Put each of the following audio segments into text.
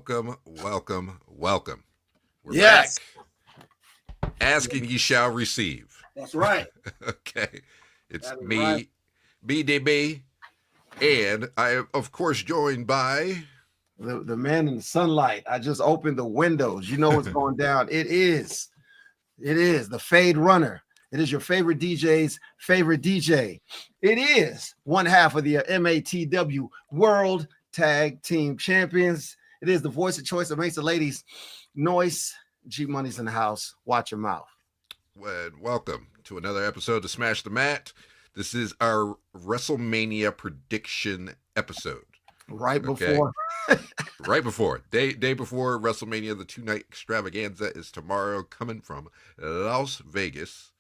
welcome, welcome, welcome. We're Yes, back. Asking ye shall receive. that's right. Okay. It's That is right. me, BDB, and I am, of course, joined by. The man in the sunlight. I just opened the windows. You know what's going down. It is the Fade Runner. It is your favorite DJ's favorite DJ. It is one half of the MATW World Tag Team Champions. It is the voice of choice that makes the ladies noise. G Money's in the house. Watch your mouth. Welcome to another episode of Smash the Mat. This is our WrestleMania prediction episode. Right Okay. before. Right before day before WrestleMania, the 2-night extravaganza is tomorrow, coming from Las Vegas,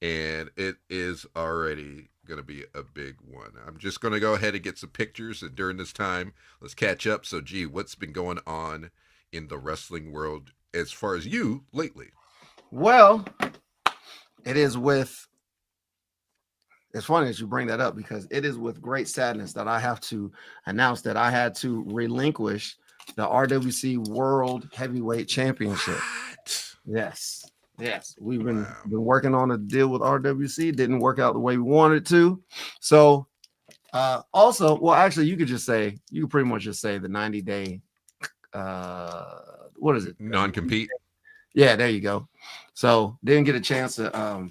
and it is already going to be a big one. I'm just going to go ahead and get some pictures, and during this time, let's catch up. So, G, what's been going on in the wrestling world as far as you lately? Well, it is with. It's funny that you bring that up because it is with great sadness that I have to announce that I had to relinquish the RWC World Heavyweight Championship. What? Yes. We've been working on a deal with RWC. Didn't work out the way we wanted to. So, also, well, actually, you could pretty much just say the 90-day. What is it? Non-compete. Yeah, there you go. So didn't get a chance to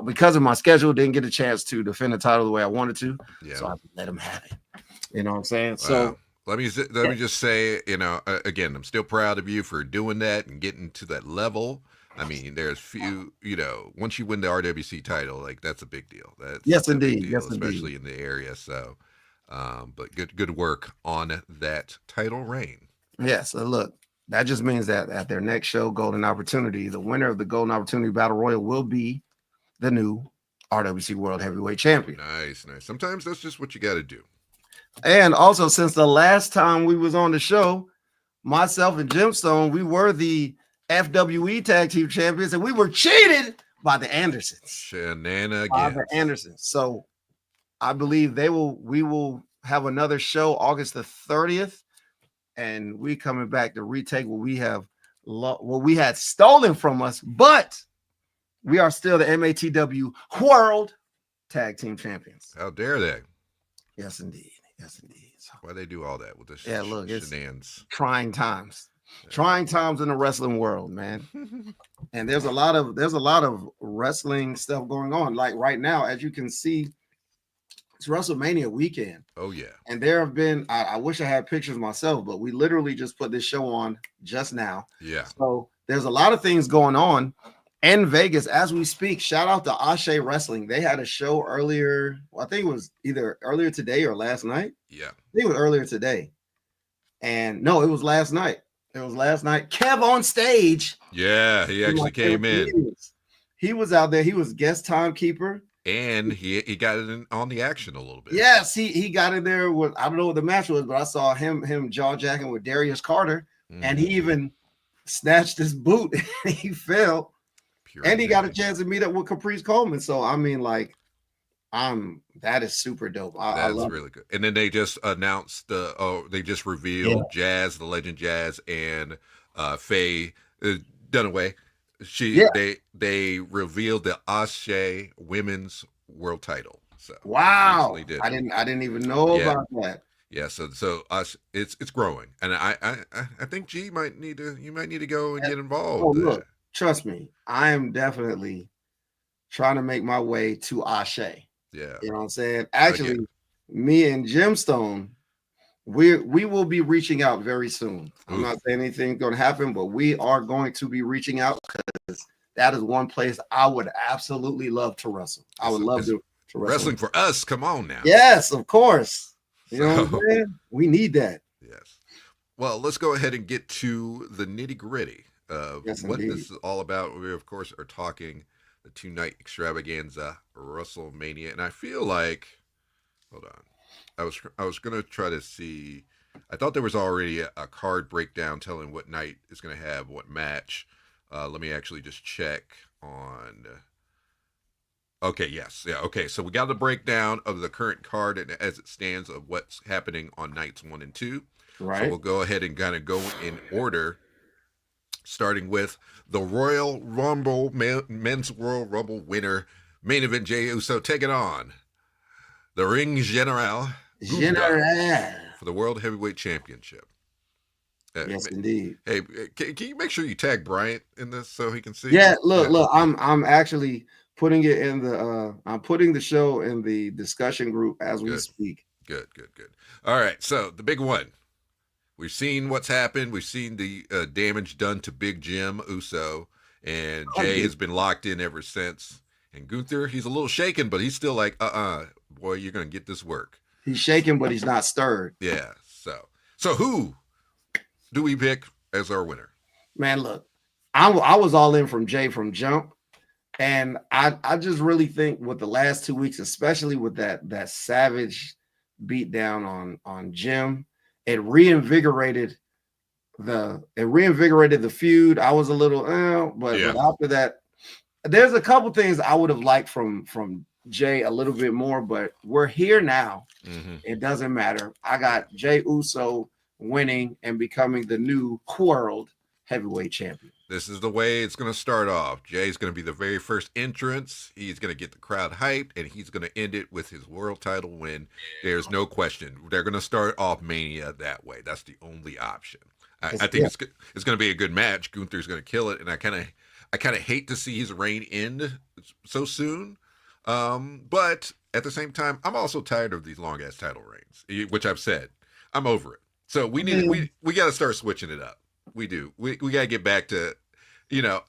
because of my schedule, didn't get a chance to defend the title the way I wanted to. Yeah. So I let him have it. You know what I'm saying? Wow. So let me just say, again, I'm still proud of you for doing that and getting to that level. I mean, there's few, once you win the RWC title, like that's a big deal. Yes, a big indeed. deal, Yes, especially indeed. in the area. So, but good work on that title reign. Yes. So look, that just means that at their next show, Golden Opportunity, the winner of the Golden Opportunity Battle Royal will be the new RWC World Heavyweight Champion. Nice. Sometimes that's just what you got to do. And also, since the last time we was on the show, myself and Gemstone, we were the FWE Tag Team Champions, and we were cheated by the Andersons. Shenanigans. By the Andersons. So I believe we will have another show August the 30th, and we coming back to retake what we had stolen from us, but we are still the MATW World Tag Team Champions. How dare they? Yes, indeed. So, why they do all that with this it's shenanigans? Trying times. Trying times in the wrestling world, man. And there's a lot of wrestling stuff going on. Like right now, as you can see, it's WrestleMania weekend. Oh yeah. And there have been, I wish I had pictures myself, but we literally just put this show on just now. Yeah. So there's a lot of things going on in Vegas as we speak. Shout out to Ashe Wrestling. They had a show earlier. Well, I think it was either earlier today or last night. Yeah. I think it was earlier today. And no, it was last night. Kev on stage. Yeah, he actually came in. He was out there. He was guest timekeeper. And he got in on the action a little bit. Yes, he got in there with, I don't know what the match was, but I saw him jaw jacking with Darius Carter, and he even snatched his boot and he fell. And he got a chance to meet up with Caprice Coleman. So I mean, that is super dope. I love really good. And then they just announced they just revealed Jazz, the legend Jazz, and Faye Dunaway. They revealed the Ashe Women's World Title. So wow, I didn't even know about that. Yeah, so us it's growing, and I think you might need to go and get involved. Oh, look, trust me, I am definitely trying to make my way to Ashe. Yeah, you know what I'm saying. Actually, me and Gemstone, we will be reaching out very soon. I'm not saying anything's going to happen, but we are going to be reaching out because that is one place I would absolutely love to wrestle. I would love to wrestle. Wrestling for us. Come on now. Yes, of course. You know what I'm saying? We need that. Yes. Well, let's go ahead and get to the nitty gritty of what this is all about. We, of course, are talking the 2-night extravaganza, WrestleMania, and I feel like, hold on, I was gonna try to see. I thought there was already a card breakdown telling what night is gonna have what match. Let me actually just check on. Okay, yes. Yeah, okay. So we got the breakdown of the current card and as it stands of what's happening on nights 1 and 2. So Right? we'll go ahead and kind of go in order, starting with the Royal Rumble, Men's Royal Rumble winner, main event Jey Uso taking on the Ring General Gunther General. for the World Heavyweight Championship. Yes, indeed. Hey, can you make sure you tag Bryant in this so he can see? Yeah, look, I'm actually putting it in the I'm putting the show in the discussion group as we Good, speak. good. All right, so the big one. We've seen what's happened. We've seen the damage done to Big Jim Uso, and Jay has been locked in ever since. And Gunther, he's a little shaken, but he's still like, boy, you're gonna get this work. He's shaking, but he's not stirred. Yeah. So who do we pick as our winner? Man, look, I was all in from Jay from jump, and I just really think with the last 2 weeks, especially with that savage beatdown on Jim, it reinvigorated the feud. I was a little, but after that, there's a couple things I would have liked from Jay a little bit more, but we're here now. Mm-hmm. It doesn't matter. I got Jey Uso winning and becoming the new world heavyweight champion. This is the way it's going to start off. Jay's going to be the very first entrance. He's going to get the crowd hyped, and he's going to end it with his world title win. There's no question. They're going to start off Mania that way. That's the only option. I think it's going to be a good match. Gunther's going to kill it, and I kind of hate to see his reign end so soon. But at the same time, I'm also tired of these long ass title reigns, which I've said. I'm over it. So we got to start switching it up. We do. We got to get back to,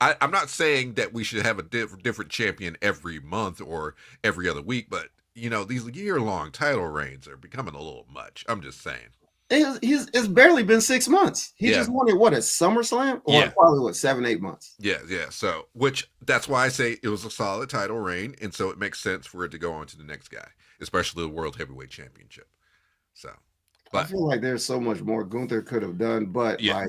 I'm not saying that we should have a different champion every month or every other week, but these year-long title reigns are becoming a little much. I'm just saying. It's barely been 6 months. He just won it, at SummerSlam? Or probably 7-8 months. Yeah. So, that's why I say it was a solid title reign, and so it makes sense for it to go on to the next guy, especially the World Heavyweight Championship. So, I feel like there's so much more Gunther could have done, but like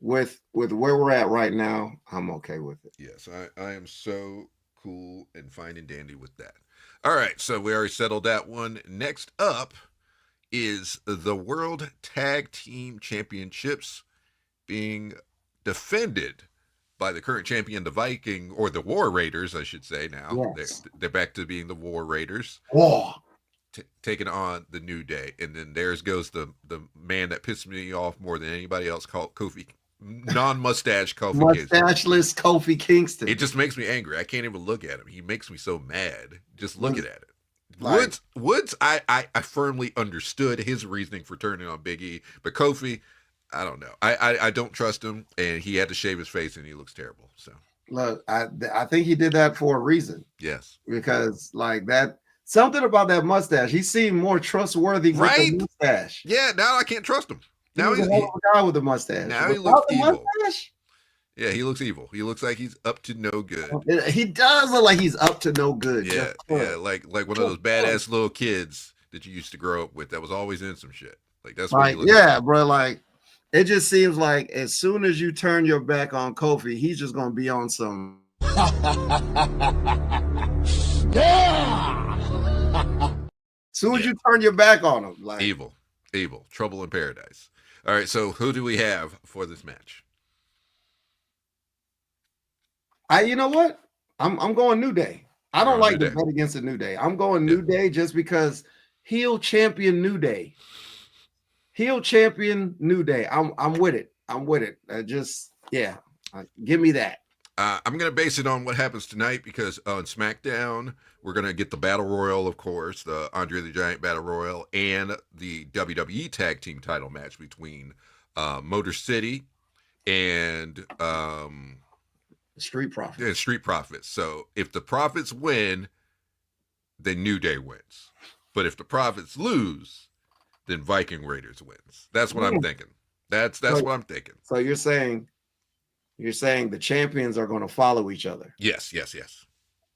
with where we're at right now, I'm okay with it. Yes, I am so cool and fine and dandy with that. All right, so we already settled that one. Next up is the World Tag Team Championships being defended by the current champion, the Viking, or the War Raiders, I should say now. Yes. They're back to being the War Raiders. War. Taking on the New Day. And then there's goes the man that pissed me off more than anybody else, called Kofi, non-mustache Kofi Kingston. Mustacheless Kofi Kingston. It just makes me angry. I can't even look at him. He makes me so mad just looking at it. Woods, I firmly understood his reasoning for turning on Big E, but Kofi, I don't know. I don't trust him, and he had to shave his face, and he looks terrible. So look, I think he did that for a reason. Yes, because like that, something about that mustache. He seemed more trustworthy with the mustache. Yeah, now I can't trust him. Now he's a hell of a guy with the mustache. Now he looks evil. Mustache? Yeah, he looks evil. He looks like he's up to no good. He does look like he's up to no good. Yeah, like one of those badass little kids that you used to grow up with that was always in some shit. Like that's what he looks like. Bro. Like it just seems like as soon as you turn your back on Kofi, he's just gonna be on some. Soon as you turn your back on him, like evil, trouble in paradise. All right, so who do we have for this match? You know what? I'm going New Day. I don't like to bet against the New Day. I'm going New Day just because heel champion New Day. Heel champion New Day. I'm with it. I'm with it. Give me that. I'm going to base it on what happens tonight because on SmackDown, we're going to get the Battle Royal, of course, the Andre the Giant Battle Royal, and the WWE Tag Team title match between Motor City and Street Profits. Yeah, Street Profits. So if the Profits win, then New Day wins. But if the Profits lose, then Viking Raiders wins. That's what I'm thinking. That's what I'm thinking. So you're saying the champions are going to follow each other. Yes.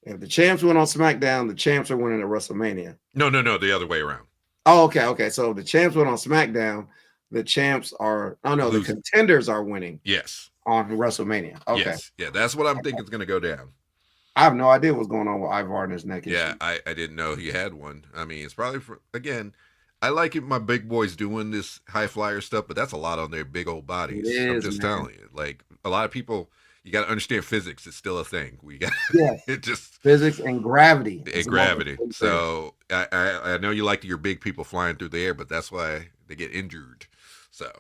If the champs win on SmackDown, the champs are winning at WrestleMania. No, the other way around. Oh, okay. So if the champs win on SmackDown, the champs are the contenders are winning. Yes. On WrestleMania. Okay. Yes. Yeah, that's what I'm thinking is going to go down. I have no idea what's going on with Ivar and his neck Yeah, issue. I didn't know he had one. I mean, it's probably again. I like it. My big boys doing this high flyer stuff, but that's a lot on their big old It bodies. I'm is, just man. telling you. Like a lot of people, you got to understand physics is still a thing. We got Yes, it just physics and gravity is the most gravity. important thing. So I know you like your big people flying through the air, but that's why they get injured. So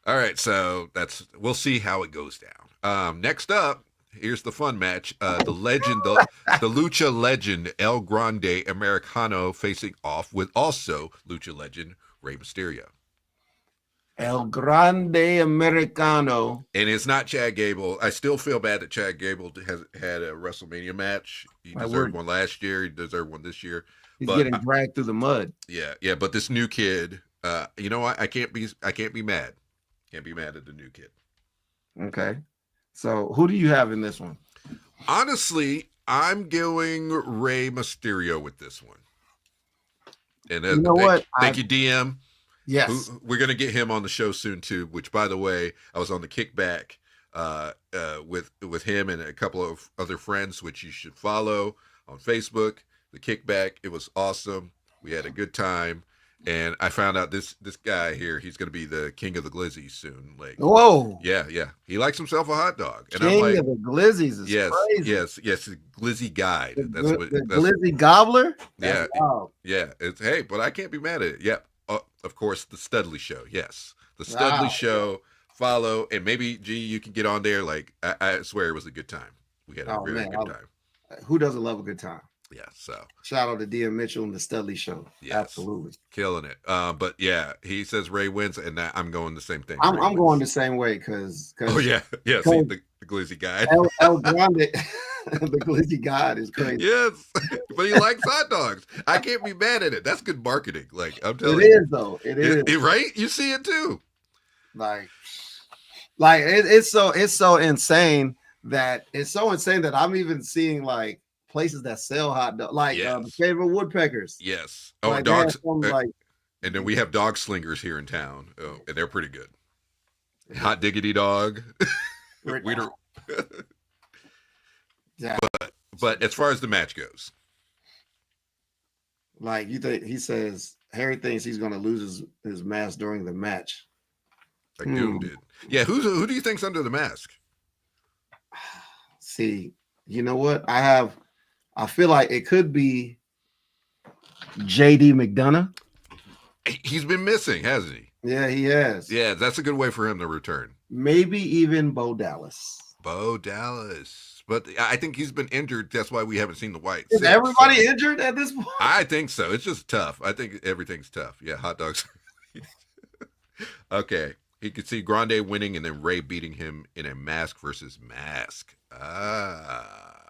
all right, so we'll see how it goes down. Next up, here's the fun match. The legend, the Lucha legend El Grande Americano facing off with also Lucha legend Rey Mysterio. El Grande Americano. And it's not Chad Gable. I still feel bad that Chad Gable has had a WrestleMania match. He Like deserved one last year. He deserved one this year. he's But getting dragged through the mud. yeah. But this new kid, you know what? I can't be mad. Can't be mad at the new kid. Okay. So who do you have in this one? Honestly, I'm going Rey Mysterio with this one. And You know what? Thank you, DM. Yes. We're gonna get him on the show soon too. Which, by the way, I was on the kickback with him and a couple of other friends, which you should follow on Facebook. The kickback, it was awesome. We had a good time, and I found out this guy here, he's gonna be the king of the glizzies soon. Like, Whoa. yeah, he likes himself a hot dog, and King I'm like, of the Glizzies is crazy. yes, the glizzy guide. The Glizzy Gobbler? Yeah, Wow. yeah. It's hey, but I can't be mad at it. Yep. Of course, the Studley Show. Yes, the Studley Show. Follow, and maybe G, you can get on there. Like I swear, it was a good time. We had a really good time. Who doesn't love a good time? Yeah. So shout out to DM Mitchell and the Studley Show. Yes, absolutely killing it. But yeah, he says Ray wins, and I'm going the same thing. I'm going the same way because oh yeah. See the glizzy guy. El Grande, the glizzy god is crazy. Yes, but he likes hot dogs. I can't be mad at it. That's good marketing. Like I'm telling you, it is though. It is right. You see it too. Like it's so insane that I'm even seeing like places that sell hot dogs, like the favorite woodpeckers. Yes. Oh, like dogs. And then we have dog slingers here in town. Oh, and they're pretty good. Hot diggity dog. We don't. Yeah. But as far as the match goes, like you think he says Harry thinks he's going to lose his mask during the match. Like Doom did. Yeah. Who do you think's under the mask? See, you know what? I feel like it could be JD McDonough. He's been missing, hasn't he? Yeah, he has. Yeah, that's a good way for him to return. Maybe even Bo Dallas. But I think he's been injured. That's why we haven't seen the White. Is everybody injured at this point? I think so. It's just tough. I think everything's tough. Yeah, hot dogs. Okay. He could see Grande winning and then Ray beating him in a mask versus mask. I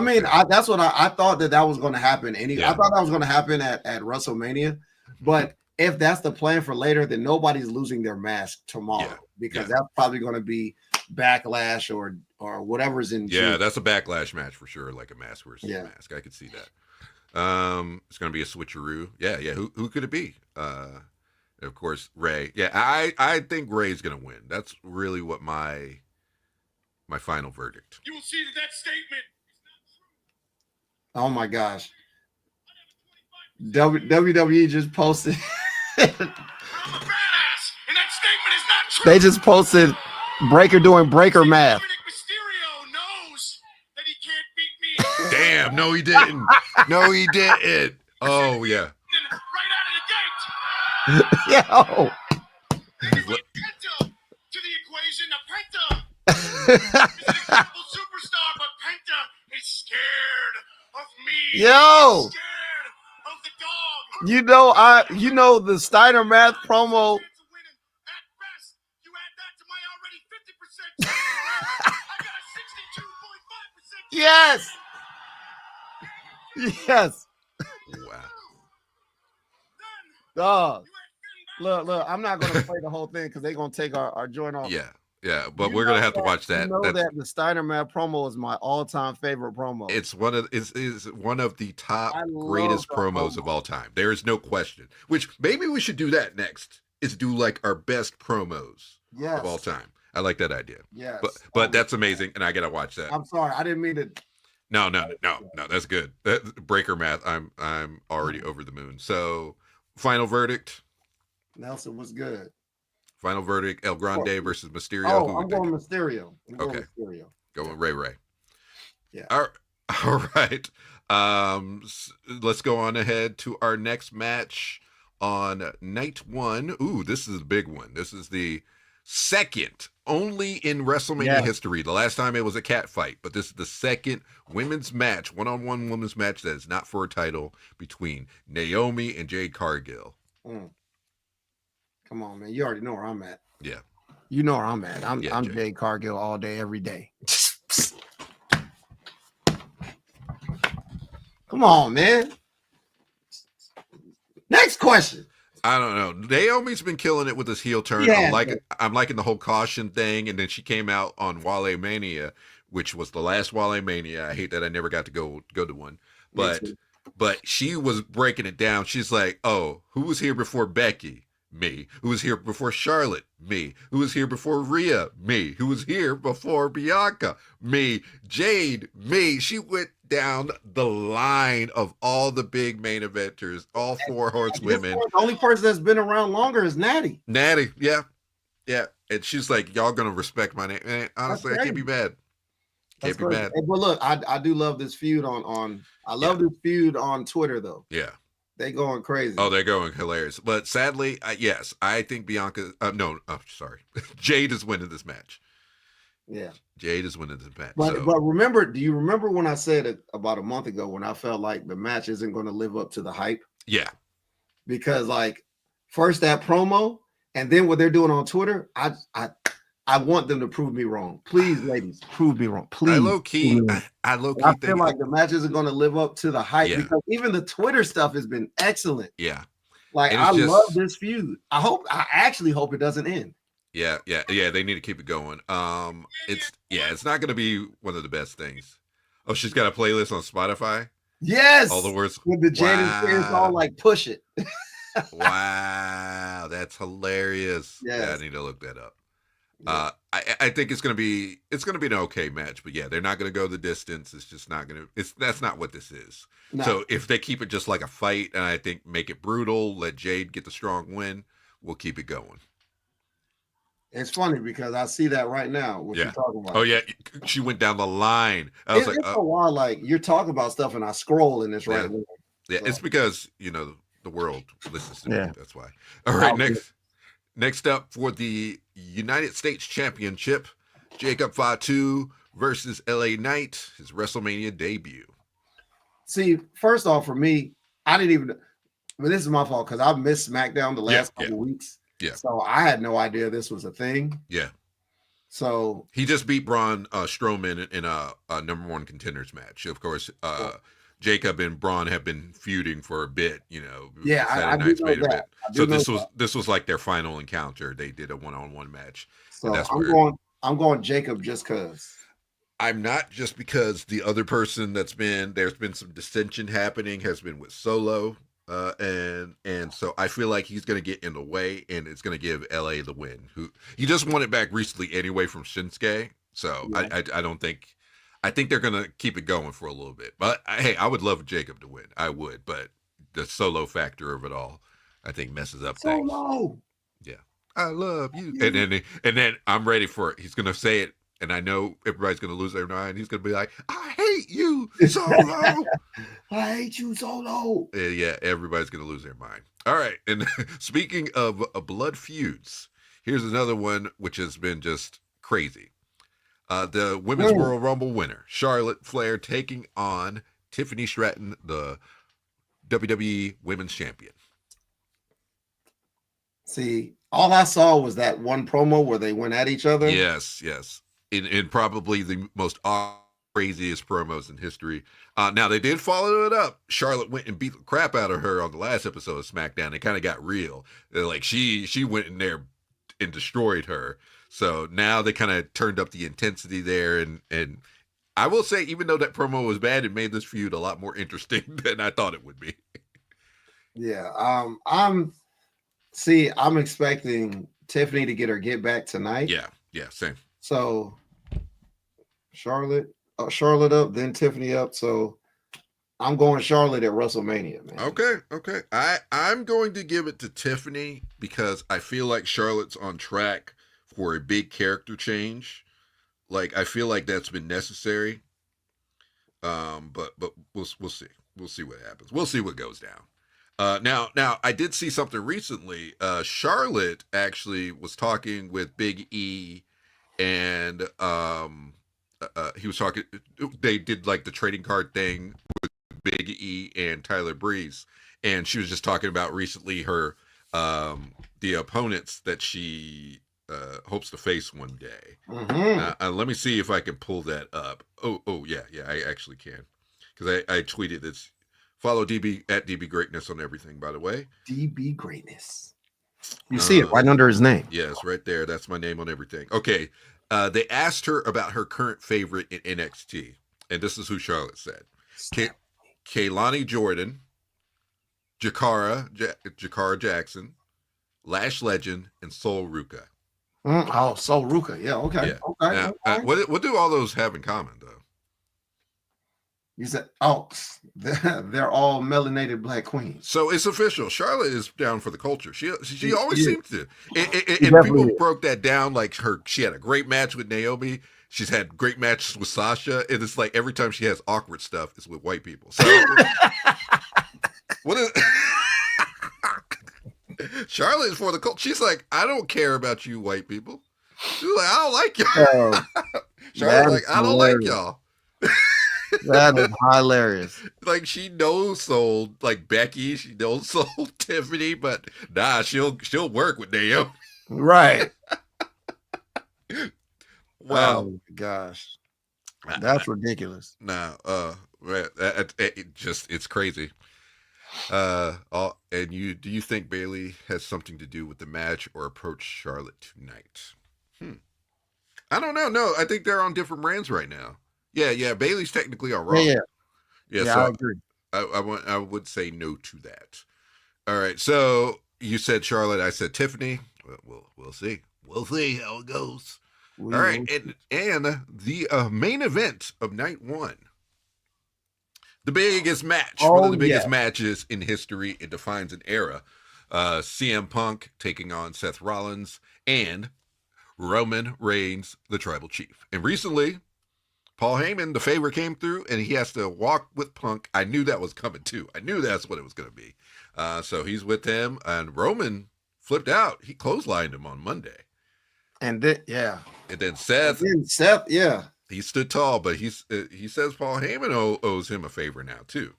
mean, that's what I thought that was going to happen. I thought that was going to happen at WrestleMania. But if that's the plan for later, then nobody's losing their mask tomorrow because that's probably going to be Backlash or whatever's in. Yeah, that's a Backlash match for sure, like a mask versus mask. I could see that. It's going to be a switcheroo. Yeah. Who could it be? Of course, Ray. Yeah, I think Ray's going to win. That's really what my final verdict. You will see that statement is not Oh true. my gosh. WWE just posted. I'm a badass, and that statement is not true. They just posted Breaker doing breaker math. Mysterio knows that he can't beat me. Damn, no he didn't. No he didn't. Oh yeah. Right out of the gate. Yo. Penta to the equation. Now Penta is an incredible superstar, but Penta is scared of me. Yo. He's scared of the dog. You know the Steiner math promo. At best, you add that to my already 50%. I got a 62.5%. Yes. Yes. Wow. Dog. Look, I'm not going to play the whole thing because they're going to take our joint off. Yeah, but we're going to have to watch that. You know that the Steiner Man promo is my all-time favorite promo. It's one of the top greatest promos of all time. There is no question. Which maybe we should do that next. Is do like our best promos of all time. I like that idea. Yes. But that's amazing, and I got to watch that. I'm sorry. I didn't mean to No. That's good. That breaker math. I'm already over the moon. So, final verdict. Nelson was good. Final verdict. El Grande versus Mysterio. Oh, Who I'm we going thinking? Mysterio. Okay. Mysterio. Going Ray Ray. Yeah. All right. Let's go on ahead to our next match on night one. Ooh, this is a big one. This is the second only in WrestleMania history. The last time it was a cat fight, but this is the second women's match, one-on-one women's match that is not for a title between Naomi and Jade Cargill. Come on, man. You already know where I'm at. Yeah. You know where I'm at. I'm Jade. Jade Cargill all day, every day. Come on, man. Next question. I don't know. Naomi's been killing it with this heel turn. Yeah, I'm liking the whole caution thing, and then she came out on Wrestlemania, which was the last Wrestlemania. I hate that I never got to go to one, but she was breaking it down. She's like, "Oh, who was here before Becky? Me. Who was here before Charlotte? Me. Who was here before Rhea? Me. Who was here before Bianca? Me. Jade? Me." She went down the line of all the big main eventers, all four horsewomen. The only person that's been around longer is Natty. Yeah. And she's like, "Y'all gonna respect my name." And honestly, I can't be mad. Can't be mad. But look, I do love this feud this feud on Twitter though. Yeah. They going crazy. Oh, they're going hilarious. But sadly, yes, I think Bianca. Sorry, Jade is winning this match. Yeah, Jade is winning this match. But remember, do you remember when I said it about a month ago when I felt like the match isn't going to live up to the hype? Yeah, because like first that promo and then what they're doing on Twitter, I want them to prove me wrong. Please, ladies, prove me wrong. Please. I feel like the match isn't going to live up to the hype because even the Twitter stuff has been excellent. Yeah. Like I love this feud. I actually hope it doesn't end. Yeah. They need to keep it going. It's not going to be one of the best things. Oh, she's got a playlist on Spotify. Yes. All the words with the Jade and Spears all like push it. Wow, that's hilarious. Yes. Yeah, I need to look that up. Yeah. I think it's gonna be an okay match, but yeah, they're not gonna go the distance. It's just not gonna. That's not what this is. No. So if they keep it just like a fight, and I think make it brutal, let Jade get the strong win, we'll keep it going. It's funny because I see that right now. What you're talking about? Oh yeah, she went down the line. I was it's a while. Like you're talking about stuff, and I scroll in this right away. Yeah, so. It's because the world listens to me. That's why. All right, next up for the United States Championship, Jacob Fatu versus LA Knight, his WrestleMania debut. See, first off, for me, I didn't even. But this is my fault because I've missed SmackDown the last couple weeks. Yeah. So I had no idea this was a thing. Yeah. So he just beat Braun Strowman in a #1 contenders match. Of course, Jacob and Braun have been feuding for a bit, Yeah, I do know that. So this was like their final encounter. They did a 1-on-1 match. So I'm going Jacob just because. I'm not just because the other person there's been some dissension happening has been with Solo. And so I feel like he's going to get in the way, and it's going to give LA the win. He just won it back recently anyway from Shinsuke. So yeah. I don't think. I think they're going to keep it going for a little bit. But hey, I would love Jacob to win. I would, but the Solo factor of it all, I think messes up things. Solo. Yeah, I love you. And then I'm ready for it. He's going to say it, and I know everybody's going to lose their mind. He's going to be like, "I hate you, Solo." I hate you, Solo. Yeah, everybody's going to lose their mind. All right. And speaking of blood feuds, here's another one which has been just crazy. The Women's Royal Rumble winner, Charlotte Flair, taking on Tiffany Stratton, the WWE Women's Champion. See, all I saw was that one promo where they went at each other. Yes. In probably the most craziest promos in history. Now they did follow it up. Charlotte went and beat the crap out of her on the last episode of SmackDown. It kind of got real. Like she went in there and destroyed her. So now they kind of turned up the intensity there, and I will say, even though that promo was bad, it made this feud a lot more interesting than I thought it would be. Yeah, I'm expecting Tiffany to get her get back tonight. Yeah, same. So Charlotte. Charlotte up, then Tiffany up. So I'm going Charlotte at WrestleMania, man. Okay. I'm going to give it to Tiffany because I feel like Charlotte's on track for a big character change. Like I feel like that's been necessary. But we'll see. We'll see what happens. We'll see what goes down. Now I did see something recently. Charlotte actually was talking with Big E, and he was talking. They did like the trading card thing with Big E and Tyler Breeze, and she was just talking about recently her the opponents that she hopes to face one day. Mm-hmm. Let me see if I can pull that up. Oh yeah, I actually can, because I tweeted this. Follow DB at DB Greatness on everything, by the way. DB Greatness. You see it right under his name. Yes, right there. That's my name on everything. Okay. They asked her about her current favorite in NXT, and this is who Charlotte said: Kaylani Jordan, Jakara Jackson, Lash Legend, and Sol Ruka. Oh, Sol Ruka. Yeah. Okay. Yeah. Okay. Now, okay. What do all those have in common, though? You said, they're all melanated black queens. So it's official. Charlotte is down for the culture. She always seems to. And people broke that down. Like she had a great match with Naomi. She's had great matches with Sasha. And it's like every time she has awkward stuff, it's with white people. So what is Charlotte is for the culture? She's like, I don't care about you white people. She's like, I don't like y'all. Charlotte's like, I don't like y'all. That is hilarious. Like she knows sold like Becky, she knows sold Tiffany, but nah, she'll work with Naomi. Right. Wow. Oh my gosh. That's ridiculous. Nah, it's crazy. And do you think Bayley has something to do with the match or approach Charlotte tonight? I don't know. No, I think they're on different brands right now. Yeah. Bailey's technically on Raw. Yeah. So I agree. I would say no to that. All right. So you said Charlotte. I said Tiffany. We'll see. We'll see how it goes. All right. And the main event of night one, the biggest match, one of the biggest matches in history. It defines an era. CM Punk taking on Seth Rollins and Roman Reigns, the Tribal Chief. And recently, Paul Heyman, the favor came through, and he has to walk with Punk. I knew that was coming, too. I knew that's what it was going to be. So he's with him, and Roman flipped out. He clotheslined him on Monday. And then, And then Seth, he stood tall, but he says Paul Heyman owes him a favor now, too.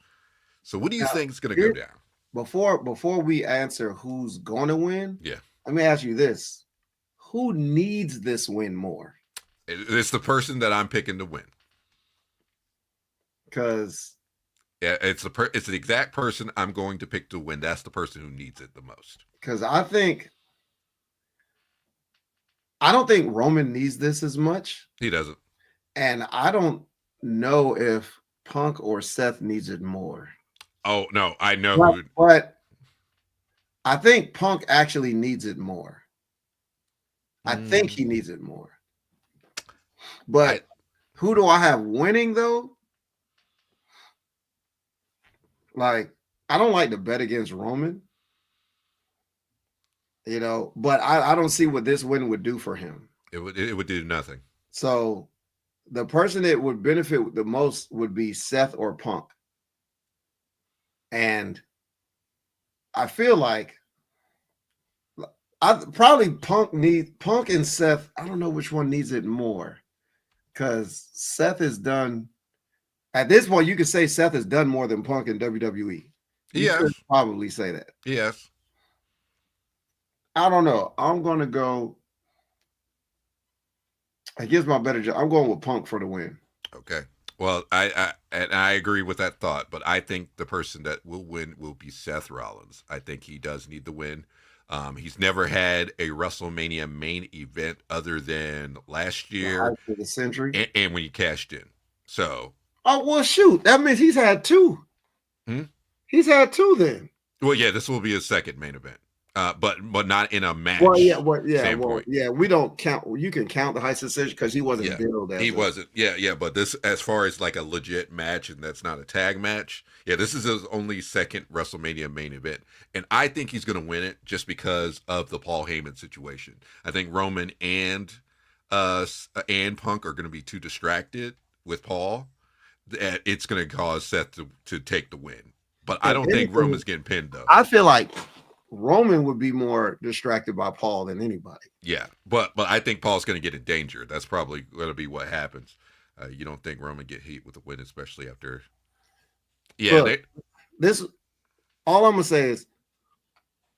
So what do you think is going to go down? Before we answer who's going to win, let me ask you this. Who needs this win more? It's the person that I'm picking to win. Because it's the exact person I'm going to pick to win. That's the person who needs it the most. Because I don't think Roman needs this as much. He doesn't. And I don't know if Punk or Seth needs it more. Oh, no, I know. But I think Punk actually needs it more. I think he needs it more. But who do I have winning, though? Like, I don't like to bet against Roman. But I don't see what this win would do for him. It would do nothing. So the person that would benefit the most would be Seth or Punk. And I feel like Punk and Seth. I don't know which one needs it more, because Seth has done, at this point, you could say Seth has done more than Punk in WWE. You could probably say that. Yes. I don't know. I'm going to go. It gives my better job. I'm going with Punk for the win. Okay. Well, I agree with that thought, but I think the person that will win will be Seth Rollins. I think he does need the win. He's never had a WrestleMania main event other than last year, the century, and when he cashed in. So, shoot, that means he's had two. He's had two then. Well, yeah, this will be his second main event. but not in a match. Standpoint. We don't count. You can count the Heist decision because he wasn't billed as he wasn't. Yeah. But this, as far as like a legit match, and that's not a tag match. Yeah, this is his only second WrestleMania main event, and I think he's going to win it just because of the Paul Heyman situation. I think Roman and Punk are going to be too distracted with Paul. That it's going to cause Seth to take the win. But I don't think Roman's getting pinned though. I feel like Roman would be more distracted by Paul than anybody. Yeah, but I think Paul's going to get in danger. That's probably going to be what happens. You don't think Roman get heat with a win, especially after? Yeah, look, this. All I'm gonna say is,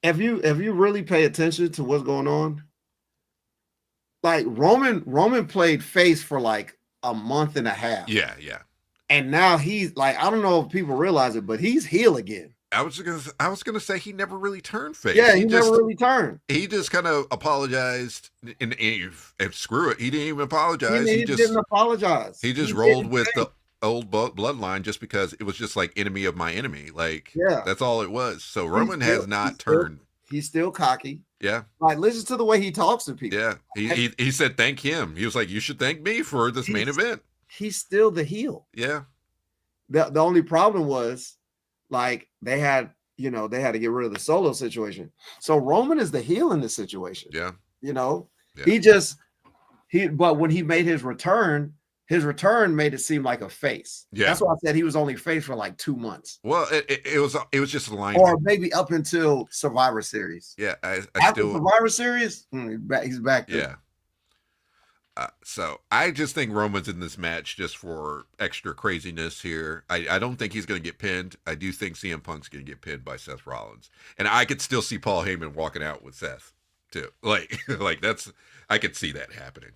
if you really pay attention to what's going on, like Roman played face for like a month and a half. Yeah. And now he's like, I don't know if people realize it, but he's heel again. I was gonna say he never really turned face. Yeah, he never really turned. He just kind of apologized and screw it. He didn't even apologize. He just didn't apologize. He just rolled with the old bloodline just because it was just like enemy of my enemy. Like, that's all it was. So Roman has not turned. He's still cocky. Yeah. Like, listen to the way he talks to people. Yeah. He said thank him. He was like, you should thank me for this main event. He's still the heel. Yeah. The only problem was, like, they had to get rid of the Solo situation. So Roman is the heel in this situation. Yeah. But when he made his return made it seem like a face. Yeah. That's why I said he was only face for like 2 months. Well, it was just a line. Or maybe up until Survivor Series. Yeah. After Survivor Series, he's back there. Yeah. So I just think Roman's in this match just for extra craziness here. I don't think he's going to get pinned. I do think CM Punk's going to get pinned by Seth Rollins, and I could still see Paul Heyman walking out with Seth too. Like I could see that happening.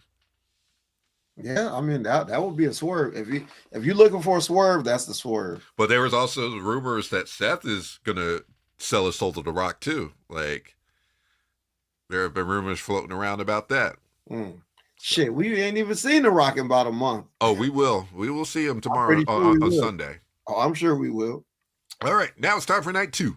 Yeah, I mean that would be a swerve. If you're looking for a swerve, that's the swerve. But there was also rumors that Seth is going to sell his soul to The Rock too. Like there have been rumors floating around about that. Shit, we ain't even seen The Rock in about a month. Oh, we will. We will see him tomorrow on Sunday. Oh, I'm sure we will. All right, now it's time for night 2.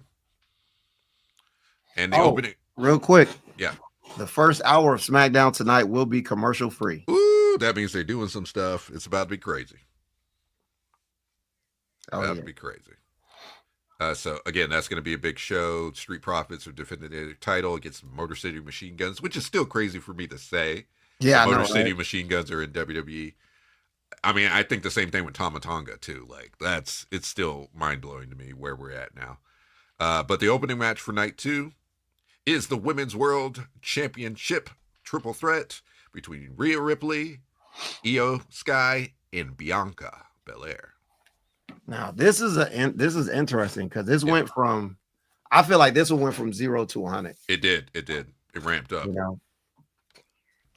And the opening. Real quick. Yeah. The first hour of SmackDown tonight will be commercial free. Ooh, that means they're doing some stuff. It's about to be crazy. About to be crazy. So, again, that's going to be a big show. Street Profits are defending their title against Motor City Machine Guns, which is still crazy for me to say. Yeah, Motor City Machine Guns are in WWE. I mean, I think the same thing with Tama Tonga too. Like it's still mind blowing to me where we're at now. But the opening match for night 2 is the Women's World Championship triple threat between Rhea Ripley, Io Sky, and Bianca Belair. Now this is interesting because this went from. I feel like this one went from 0 to 100. It did. It ramped up. You know?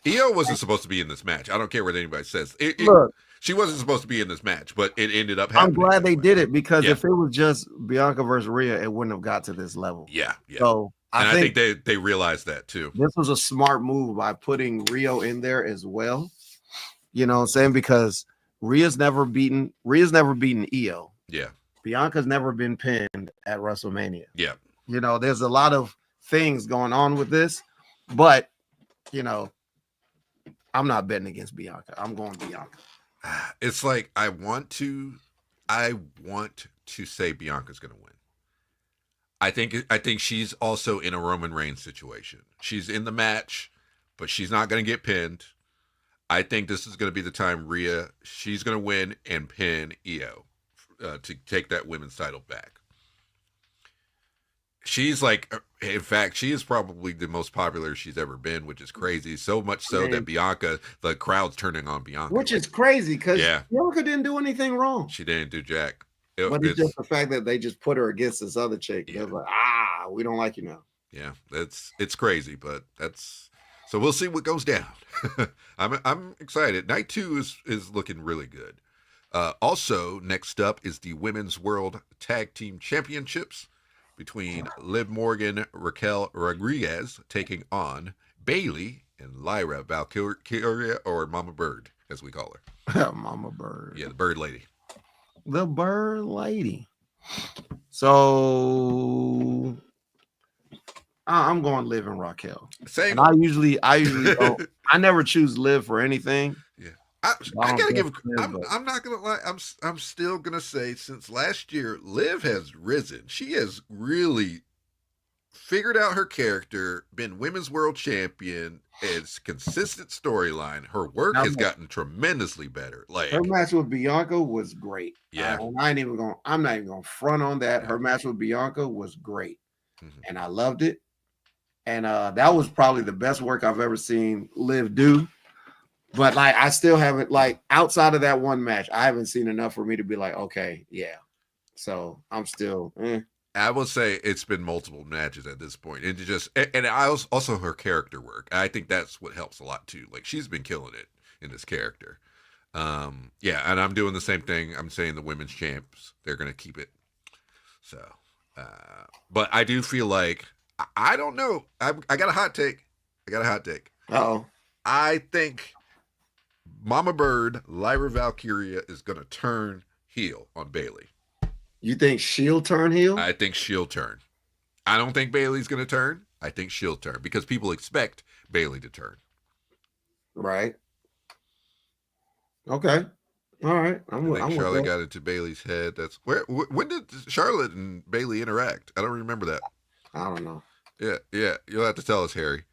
Io wasn't supposed to be in this match. I don't care what anybody says. Look, she wasn't supposed to be in this match, but it ended up happening. I'm glad they did it because if it was just Bianca versus Rhea, it wouldn't have got to this level. Yeah. So I think they realized that too. This was a smart move by putting Rio in there as well. You know what I'm saying? Because Rhea's never beaten Io. Yeah. Bianca's never been pinned at WrestleMania. Yeah. You know, there's a lot of things going on with this, but you know, I'm not betting against Bianca. I'm going Bianca. It's like I want to say Bianca's going to win. I think she's also in a Roman Reigns situation. She's in the match, but she's not going to get pinned. I think this is going to be the time she's going to win and pin Io to take that women's title back. She's like, in fact, she is probably the most popular she's ever been, which is crazy. So much so that Bianca, the crowd's turning on Bianca. Which is crazy because Bianca didn't do anything wrong. She didn't do jack. But it's just the fact that they just put her against this other chick. They're like, we don't like you now. Yeah, it's crazy, but so we'll see what goes down. I'm excited. Night 2 is looking really good. Also, next up is the Women's World Tag Team Championships between Liv Morgan, Raquel Rodriguez taking on Bayley and Lyra Valkyria, or Mama Bird, as we call her. Mama Bird. Yeah, the Bird Lady. The Bird Lady. So I'm going Liv and Raquel. Same. And I usually don't. I never choose Liv for anything. Yeah. I don't gotta get give. Liv, but- I'm not gonna lie. I'm still gonna say since last year, Liv has risen. She has really figured out her character, been women's world champion. It's consistent storyline. Her work Now, has look. gotten tremendously better. Like, Her match with Bianca was great. Yeah. I'm not even going to front on that. Her match with Bianca was great. Mhm. And I loved it. And that was probably the best work I've ever seen Liv do. But like, I still haven't, like, outside of that one match, I haven't seen enough for me to be like, okay, yeah. So I'm still. I will say it's been multiple matches at this point. It just, and I also her character work. I think that's what helps a lot too. Like, she's been killing it in this character. Yeah, and I'm doing the same thing. I'm saying the women's champs, they're gonna keep it. So, but I do feel like I don't know. I got a hot take. Uh-oh. I think Mama Bird, Lyra Valkyria, is gonna turn heel on Bailey. You think she'll turn heel? I think she'll turn. I don't think Bailey's going to turn. I think she'll turn because people expect Bailey to turn. Right. Okay. All right. I think Charlotte got into Bailey's head. That's when did Charlotte and Bailey interact? I don't remember that. I don't know. Yeah. You'll have to tell us, Harry.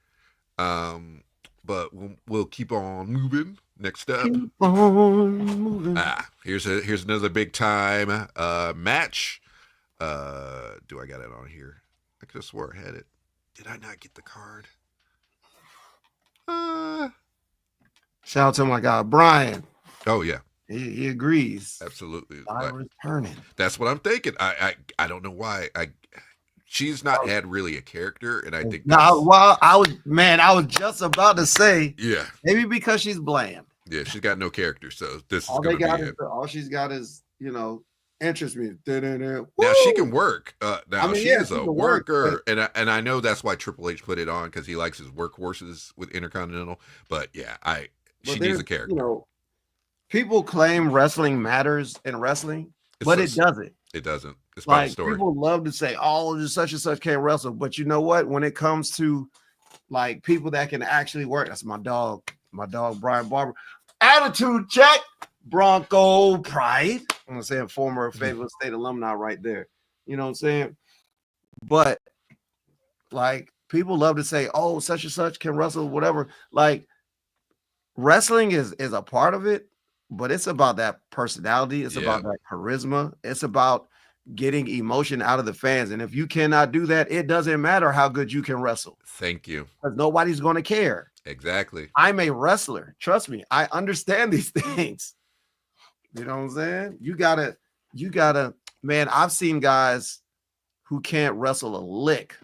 But we'll keep on moving. Next up, Keep on moving. here's another big time match. Do I got it on here? I could have swore I had it. Did I not get the card? Shout out to my guy Brian. Oh yeah, he agrees. absolutely. Lyra's turning. That's what I'm thinking. I don't know why. She's not had really a character, and I think I was just about to say, yeah, maybe because she's bland. Yeah, she's got no character, so this All is going to be it. All she's got is, interest music. Now she can work. She is a worker, but... and I know that's why Triple H put it on because he likes his workhorses with Intercontinental. But yeah, she needs a character. People claim wrestling matters in wrestling, but it doesn't. It doesn't. It's by the story. People love to say, "Oh, just such and such can't wrestle," but you know what? When it comes to like people that can actually work, that's my dog Brian Barber. Attitude check, Bronco pride. I'm gonna say a former Fayetteville State alumni right there. You know what I'm saying? But like people love to say, "Oh, such and such can wrestle," whatever. Like wrestling is a part of it, but it's about that personality. It's about that charisma. It's about getting emotion out of the fans. And if you cannot do that, it doesn't matter how good you can wrestle. Thank you. Because nobody's going to care. Exactly. I'm a wrestler. Trust me. I understand these things. You know what I'm saying? You gotta, man, I've seen guys who can't wrestle a lick.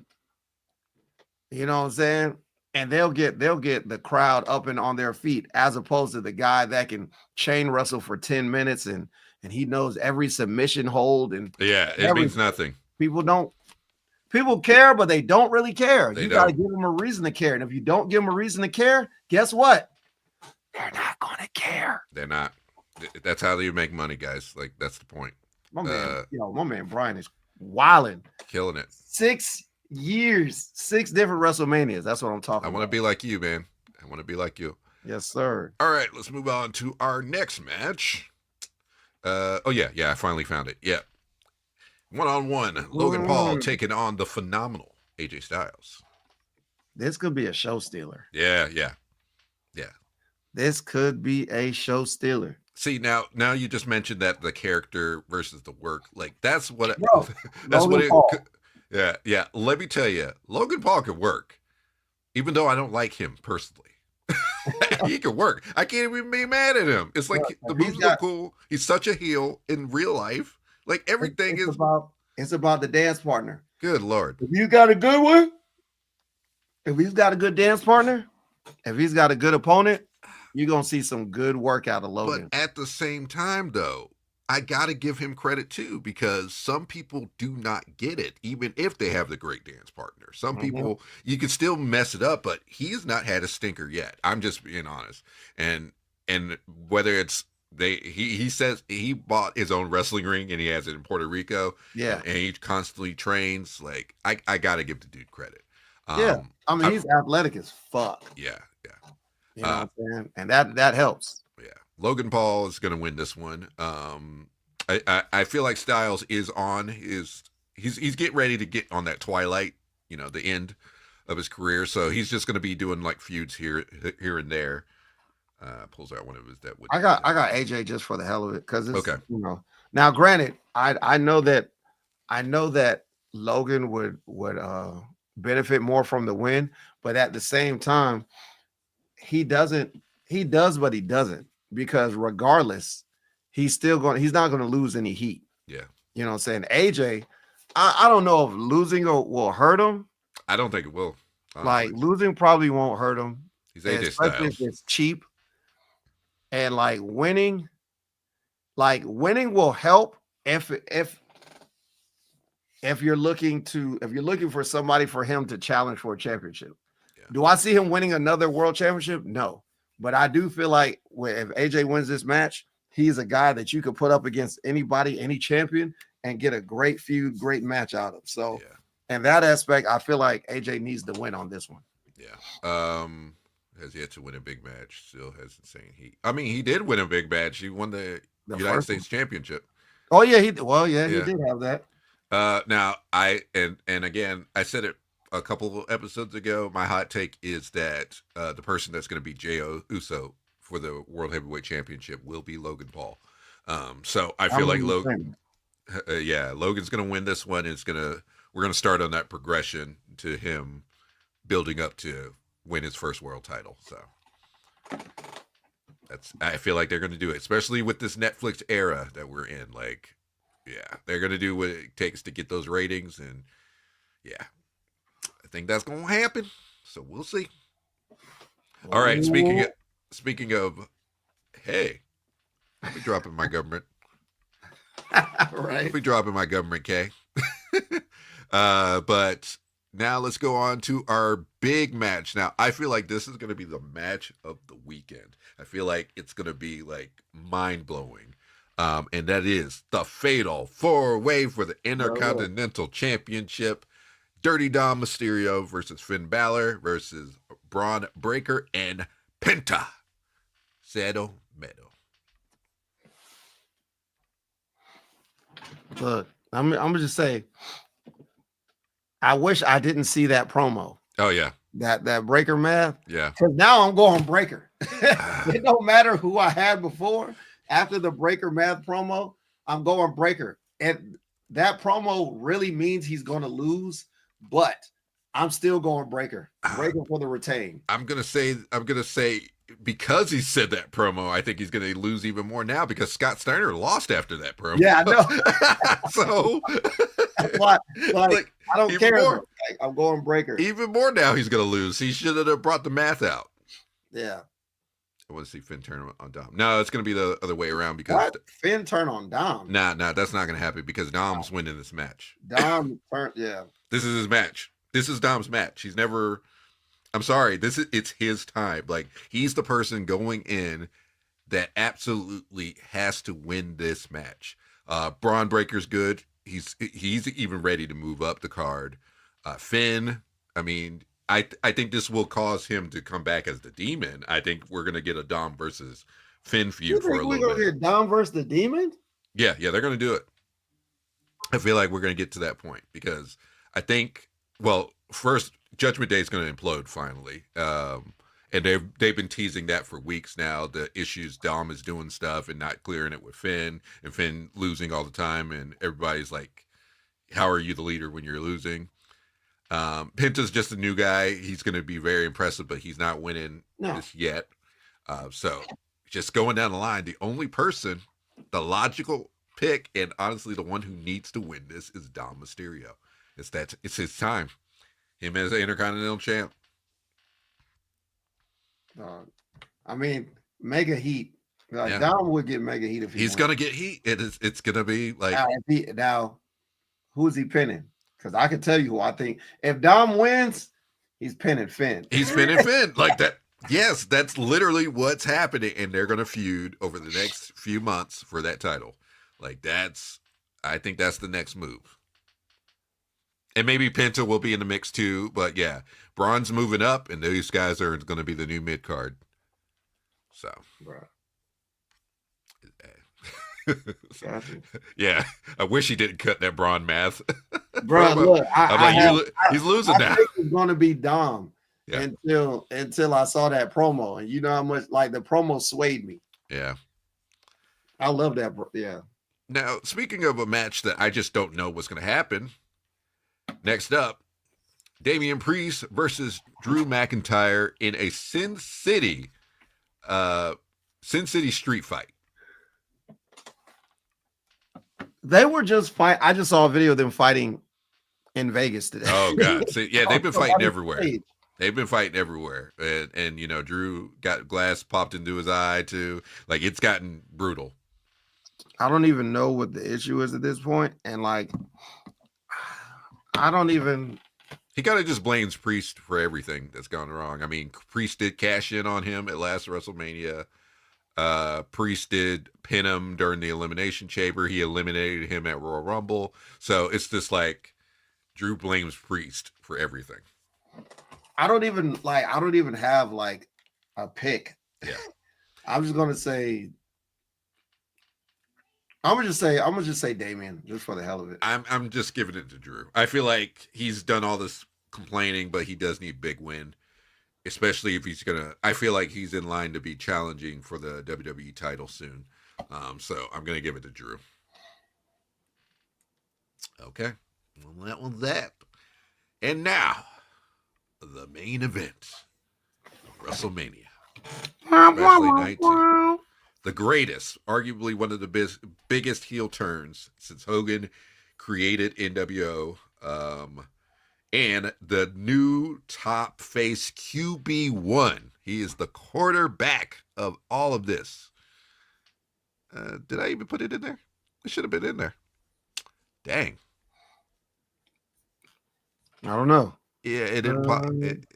You know what I'm saying? And they'll get the crowd up and on their feet, as opposed to the guy that can chain wrestle for 10 minutes and he knows every submission hold. And it means nothing. People care, but they don't really care. You got to give them a reason to care. And if you don't give them a reason to care, guess what? They're not going to care. They're not. That's how you make money, guys. Like, that's the point. My man Brian is wilding. Killing it. 6 years, 6 different WrestleManias. That's what I'm talking about. I want to be like you, man. I want to be like you. Yes, sir. All right, let's move on to our next match. I finally found it. Yeah. 1-on-1, Logan Paul taking on the phenomenal AJ Styles. This could be a show stealer. Yeah. This could be a show stealer. See, now you just mentioned that the character versus the work. Like, that's what Yeah. Let me tell you, Logan Paul can work. Even though I don't like him personally. He can work. I can't even be mad at him. It's like the moves look cool. He's such a heel in real life. Like everything it's about the dance partner. Good Lord. If you got a good one, if he's got a good dance partner, if he's got a good opponent, you're gonna see some good work out of Logan. But at the same time, though, I gotta give him credit too, because some people do not get it, even if they have the great dance partner. Some people, you can still mess it up, but he's not had a stinker yet. I'm just being honest. And whether it's he says he bought his own wrestling ring and he has it in Puerto Rico. Yeah. And he constantly trains. Like, I gotta give the dude credit. Yeah. I mean, I- he's athletic as fuck. yeah. You know what I'm saying? And that helps. Yeah, Logan Paul is going to win this one. I feel like Styles is on he's getting ready to get on that twilight, the end of his career. So he's just going to be doing like feuds here and there. Pulls out one of his that would. I got AJ just for the hell of it because it's Okay. Now, granted, I know that Logan would benefit more from the win, but at the same time, he does, but he doesn't, because regardless, he's not going to lose any heat. Yeah. You know what I'm saying? AJ, I don't know if losing will hurt him. I don't think it will. Like, losing probably won't hurt him. He's AJ especially Styles. if it's cheap. And winning will help if you're looking for somebody for him to challenge for a championship. Yeah. Do I see him winning another world championship? No. But I do feel like if AJ wins this match, he's a guy that you could put up against anybody, any champion, and get a great feud, great match out of. So, in that aspect, I feel like AJ needs to win on this one. Yeah. Has yet to win a big match. Still has insane heat. I mean, he did win a big match. He won the United States Championship. Oh yeah, he did have that. Now and again, I said it a couple of episodes ago. My hot take is that the person that's going to beat Jey Uso for the World Heavyweight Championship will be Logan Paul. So I feel like Logan's going to win this one. We're going to start on that progression to him building up to win his first world title. So I feel like they're going to do it, especially with this Netflix era that we're in. Like, yeah, they're going to do what it takes to get those ratings. And yeah, I think that's going to happen. So we'll see. All right. Speaking of, hey, I'll be dropping my government. Right. I'll be dropping my government K. But now let's go on to our big match. Now, I feel like this is going to be the match of the weekend. I feel like it's going to be like mind-blowing. And that is the fatal 4-way for the Intercontinental Championship. Dirty Dom Mysterio versus Finn Balor versus Braun Breaker and Penta. Cero Miedo. Look, I'm gonna just say, I wish I didn't see that promo. Oh yeah, that Breaker math. Yeah, because now I'm going Breaker. It don't matter who I had before. After the Breaker math promo, I'm going Breaker, and that promo really means he's going to lose, but I'm still going Breaker. Breaker for the retain. I'm gonna say because he said that promo, I think he's gonna lose even more now because Scott Steiner lost after that promo. Yeah, I know. So like I don't care. Like, I'm going Breaker. Even more now he's gonna lose. He should have brought the math out. Yeah. I want to see Finn turn on Dom. No, it's going to be the other way around because Finn turn on Dom. Nah, that's not going to happen because Dom's winning this match. Dom turn, yeah. This is his match. This is Dom's match. He's never. I'm sorry. It's his time. Like, he's the person going in that absolutely has to win this match. Braun Breaker's good. He's even ready to move up the card. Finn, I mean, I think this will cause him to come back as the Demon. I think we're gonna get a Dom versus Finn feud for a little bit. We're gonna get Dom versus the Demon? Yeah, they're gonna do it. I feel like we're gonna get to that point because I think, well, first Judgment Day is gonna implode finally, and they've been teasing that for weeks now. The issues Dom is doing stuff and not clearing it with Finn, and Finn losing all the time, and everybody's like, "How are you the leader when you're losing?" Penta's just a new guy. He's going to be very impressive, but he's not winning this yet. So just going down the line, the only person, the logical pick, and honestly the one who needs to win this is Dom Mysterio. It's his time. Him as the Intercontinental Champ. I mean, mega heat. Like, Dom would get mega heat if he's going to get heat. It's going to be like now who's he pinning? Because I can tell you who I think. If Dom wins, he's pinning Finn. He's pinning Finn. Like that. Yes, that's literally what's happening. And they're going to feud over the next few months for that title. Like I think that's the next move. And maybe Penta will be in the mix too. But yeah, Braun's moving up, and these guys are going to be the new mid card. So, Gotcha. yeah, I wish he didn't cut that Braun math. Bro, look, he's losing now. I think it's going to be Dom Yeah. until I saw that promo, and you know how much like the promo swayed me. Yeah. I love that. Yeah. Now, speaking of a match that I just don't know what's going to happen, next up, Damian Priest versus Drew McIntyre in a Sin City street fight. They were just fight. I just saw a video of them fighting in Vegas today. Oh God! See, yeah, they've been fighting everywhere. Stage. They've been fighting everywhere, and you know, Drew got glass popped into his eye too. Like it's gotten brutal. I don't even know what the issue is at this point, and like, I don't even. He kind of just blames Priest for everything that's gone wrong. I mean, Priest did cash in on him at last WrestleMania. Priest did pin him during the Elimination Chamber. He eliminated him at Royal Rumble. So it's just like Drew blames Priest for everything. I don't even have like a pick. Yeah. I'm gonna just say Damian just for the hell of it. I'm just giving it to Drew. I feel like he's done all this complaining, but he does need a big win. Especially if he's gonna, I feel like he's in line to be challenging for the WWE title soon. So I'm gonna give it to Drew. Okay, well that was that. And now, the main event, WrestleMania, especially night 2. The greatest, arguably one of the biggest heel turns since Hogan created NWO. And the new top face QB1. He is the quarterback of all of this. Did I even put it in there? It should have been in there. Dang. I don't know. Yeah, it didn't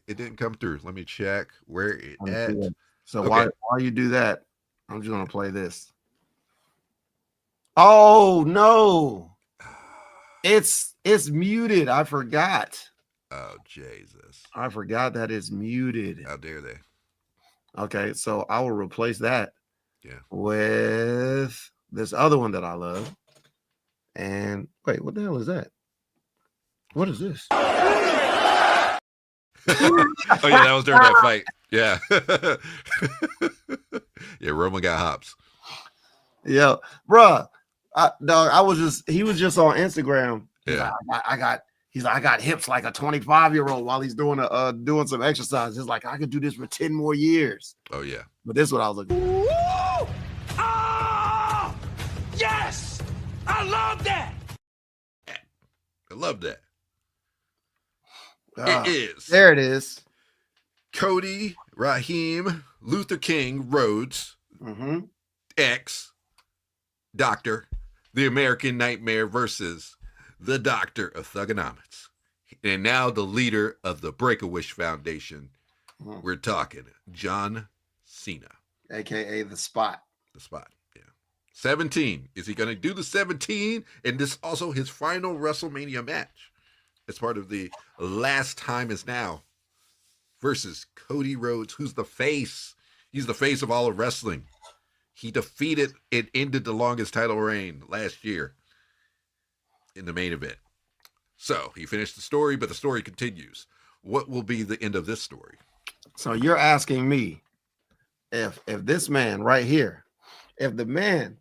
it didn't come through. Let me check where it at. So Okay. while you do that, I'm just gonna play this. Oh no. It's muted. I forgot. Oh, Jesus. I forgot that it's muted. How dare they? Okay, so I will replace that Yeah. with this other one that I love. And wait, what the hell is that? What is this? Oh, yeah, that was during that fight. Yeah. Yeah, Roman got hops. Yeah, bruh. He was just on Instagram. Yeah. He's like, I got hips like a 25-year-old while he's doing some exercise. He's like, I could do this for 10 more years. Oh, yeah. But this is what I was looking for. Woo! Oh! Yes! I love that! I love that. It is. There it is. Cody, Raheem, Luther King, Rhodes, X, Doctor, the American Nightmare versus the Doctor of Thugonomics. And now the leader of the Break-A-Wish Foundation. We're talking John Cena. AKA The Spot. The Spot, yeah. 17. Is he going to do the 17? And this also his final WrestleMania match. It's part of the Last Time Is Now versus Cody Rhodes, who's the face. He's the face of all of wrestling. He defeated and ended the longest title reign last year in the main event. So he finished the story, but the story continues. What will be the end of this story? So you're asking me if this man right here, if the man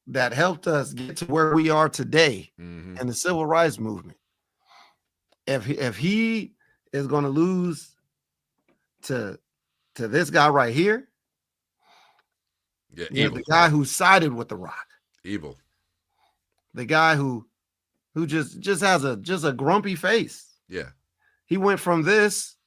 that helped us get to where we are today in the civil rights movement, if he is going to lose to this guy right here, Yeah, the guy who sided with The Rock, evil, the guy who just has a grumpy face. yeah. He went from this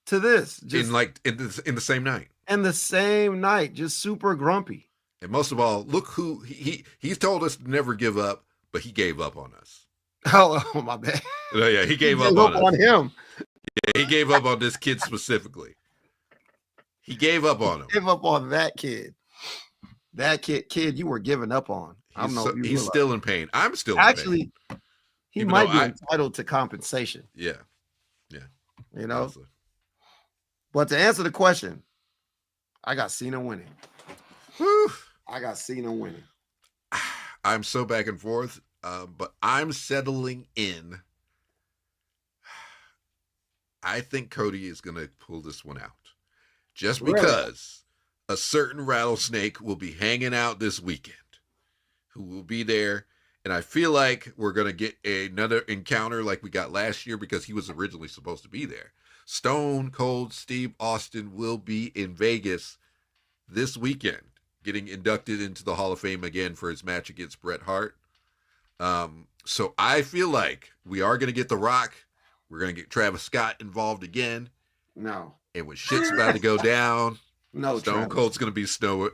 to this, just in the same night. in the same night, just super grumpy. And most of all, look who he's told us to never give up, but he gave up on us. Oh my bad. Yeah, he gave up on him. Yeah, he gave up on this kid specifically. He gave up on him. Give up on that kid. That kid you were giving up on. I don't know. He's still in pain. I'm still actually in pain. He Even might though be entitled to compensation. Yeah. You know. Honestly. But to answer the question, I got Cena winning. Whew. I got Cena winning. I'm so back and forth, but I'm settling in. I think Cody is going to pull this one out. Just because a certain rattlesnake will be hanging out this weekend, who will be there. And I feel like we're going to get another encounter like we got last year because he was originally supposed to be there. Stone Cold Steve Austin will be in Vegas this weekend, getting inducted into the Hall of Fame again for his match against Bret Hart. So I feel like we are going to get The Rock. We're going to get Travis Scott involved again. No. And when shit's about to go down, no, Stone Cold's going to be Stone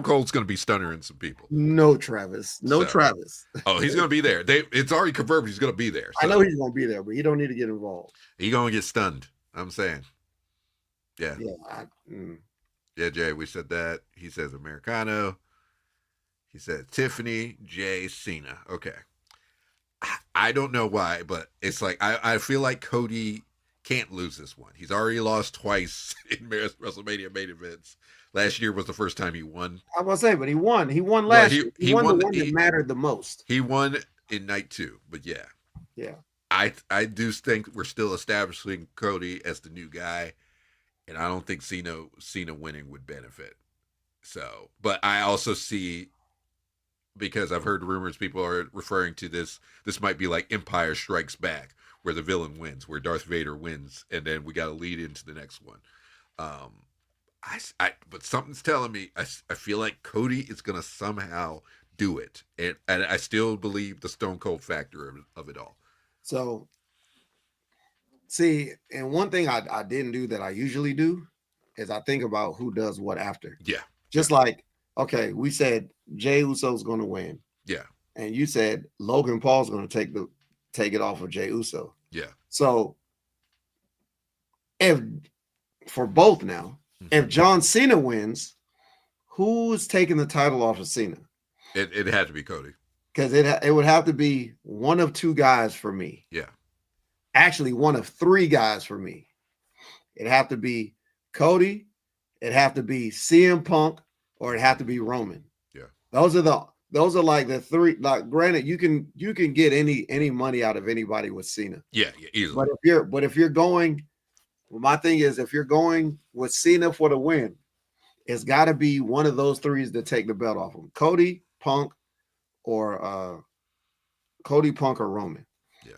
Cold's going to be stunnering some people. No, Travis. No, Travis. Oh, he's going to be there. It's already confirmed he's going to be there. So. I know he's going to be there, but he don't need to get involved. He's going to get stunned. I'm saying. Yeah. Yeah, Jay, we said that. He says Americano. He said Tiffany, Jay, Cena. Okay. I don't know why, but it's like I feel like Cody can't lose this one. He's already lost twice in WrestleMania main events. Last year was the first time he won. I was going to say, but he won. He won last year. He won the one that mattered the most. He won in night 2, but yeah. Yeah. I do think we're still establishing Cody as the new guy, and I don't think Cena winning would benefit. So, but I also see, because I've heard rumors, people are referring to this might be like Empire Strikes Back, where the villain wins, where Darth Vader wins, and then we got to lead into the next one. But something's telling me I feel like Cody is going to somehow do it, and I still believe the Stone Cold factor of it all. So, see, and one thing I didn't do that I usually do is I think about who does what after. Yeah. Just like, okay, we said Jey Uso's going to win. Yeah. And you said Logan Paul's going to take it off of Jey Uso. Yeah. So, if for both now, if John Cena wins, who's taking the title off of Cena? It had to be Cody. Because it would have to be one of two guys for me. Yeah. Actually, one of three guys for me. It'd have to be Cody, it'd have to be CM Punk, or it'd have to be Roman. Yeah. Those are like the three. Like, granted, you can get any money out of anybody with Cena. Yeah, easily. But if you're going, my thing is, if you're going with Cena for the win, it's got to be one of those threes to take the belt off him. Cody, Punk, or Roman. Yeah.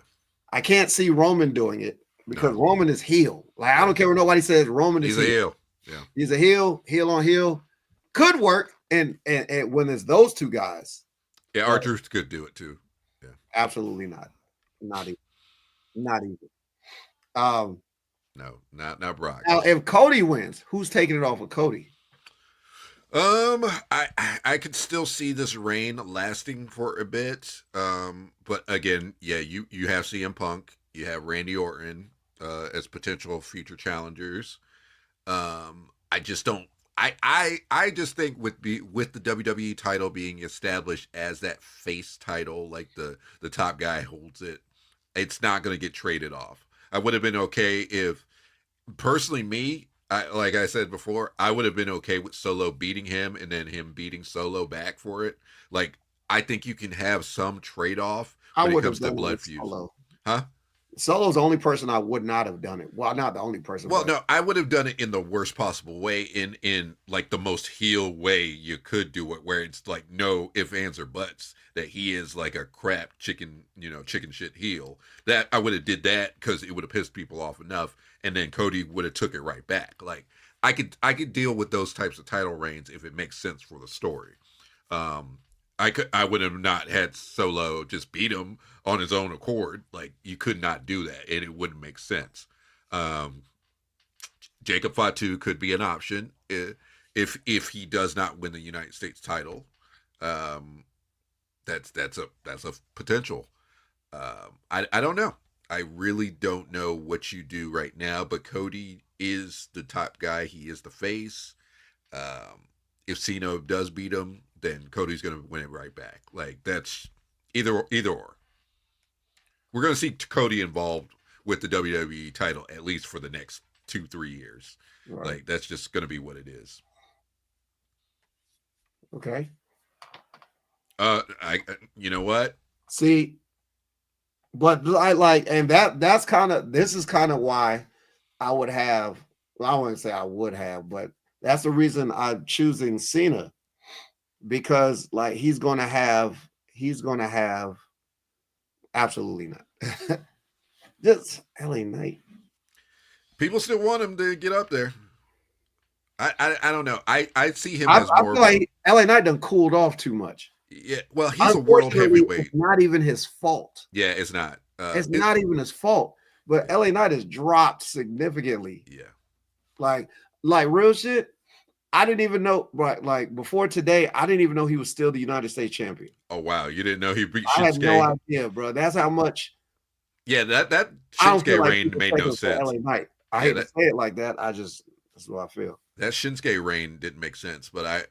I can't see Roman doing it because Roman is heel. Like, I don't care what nobody says. Roman is a heel. Yeah. He's a heel on heel. Could work. And when there's those two guys. Yeah, R-Truth could do it too. Yeah. Absolutely not. Not even. No, not Brock. Now, if Cody wins, who's taking it off of Cody? I could still see this reign lasting for a bit. But again, yeah, you have CM Punk, you have Randy Orton as potential future challengers. I just don't. I just think with the WWE title being established as that face title, like the top guy holds it, it's not going to get traded off. I would have been okay if, personally, me, like I said before, I would have been okay with Solo beating him and then him beating Solo back for it. Like, I think you can have some trade-off when it comes to blood feud. Huh? Solo's the only person I would not have done it. Well, not the only person. Well, no, I would have done it in the worst possible way, in like the most heel way you could do it, where it's like no ifs, ands, or buts that he is like a crap chicken shit heel. That I would have did that because it would have pissed people off enough, and then Cody would have took it right back. Like I could deal with those types of title reigns if it makes sense for the story. I would have not had Solo just beat him on his own accord. Like, you could not do that, and it wouldn't make sense. Jacob Fatu could be an option if he does not win the United States title. That's a potential. I don't know. I really don't know what you do right now, but Cody is the top guy. He is the face. If Cena does beat him, then Cody's going to win it right back. Like, that's either or. We're going to see Cody involved with the WWE title at least for the next 2-3 years. Right. Like that's just going to be what it is. Okay. You know what? See, but I like, and that's kind of, this is kind of why I would have, well, I wouldn't say I would have, but that's the reason I'm choosing Cena, because like he's gonna have absolutely not. Just LA Knight. People still want him to get up there. I don't know. I see him I as more feel like LA Knight done cooled off too much. yeah. Well, he's a world Unfortunately, heavyweight. It's not even his fault. Yeah, it's not. It's not even his fault. But LA Knight has dropped significantly. Yeah. Like real shit. I didn't even know, right? Like before today, I didn't even know he was still the United States champion. Oh wow, you didn't know he beat I had Shinsuke? no idea, bro. That's how much. Yeah, that I don't feel Shinsuke like reign people made take no him for sense. LA Knight. I Yeah, hate to say it like that. That's what I feel. That Shinsuke reign didn't make sense, but I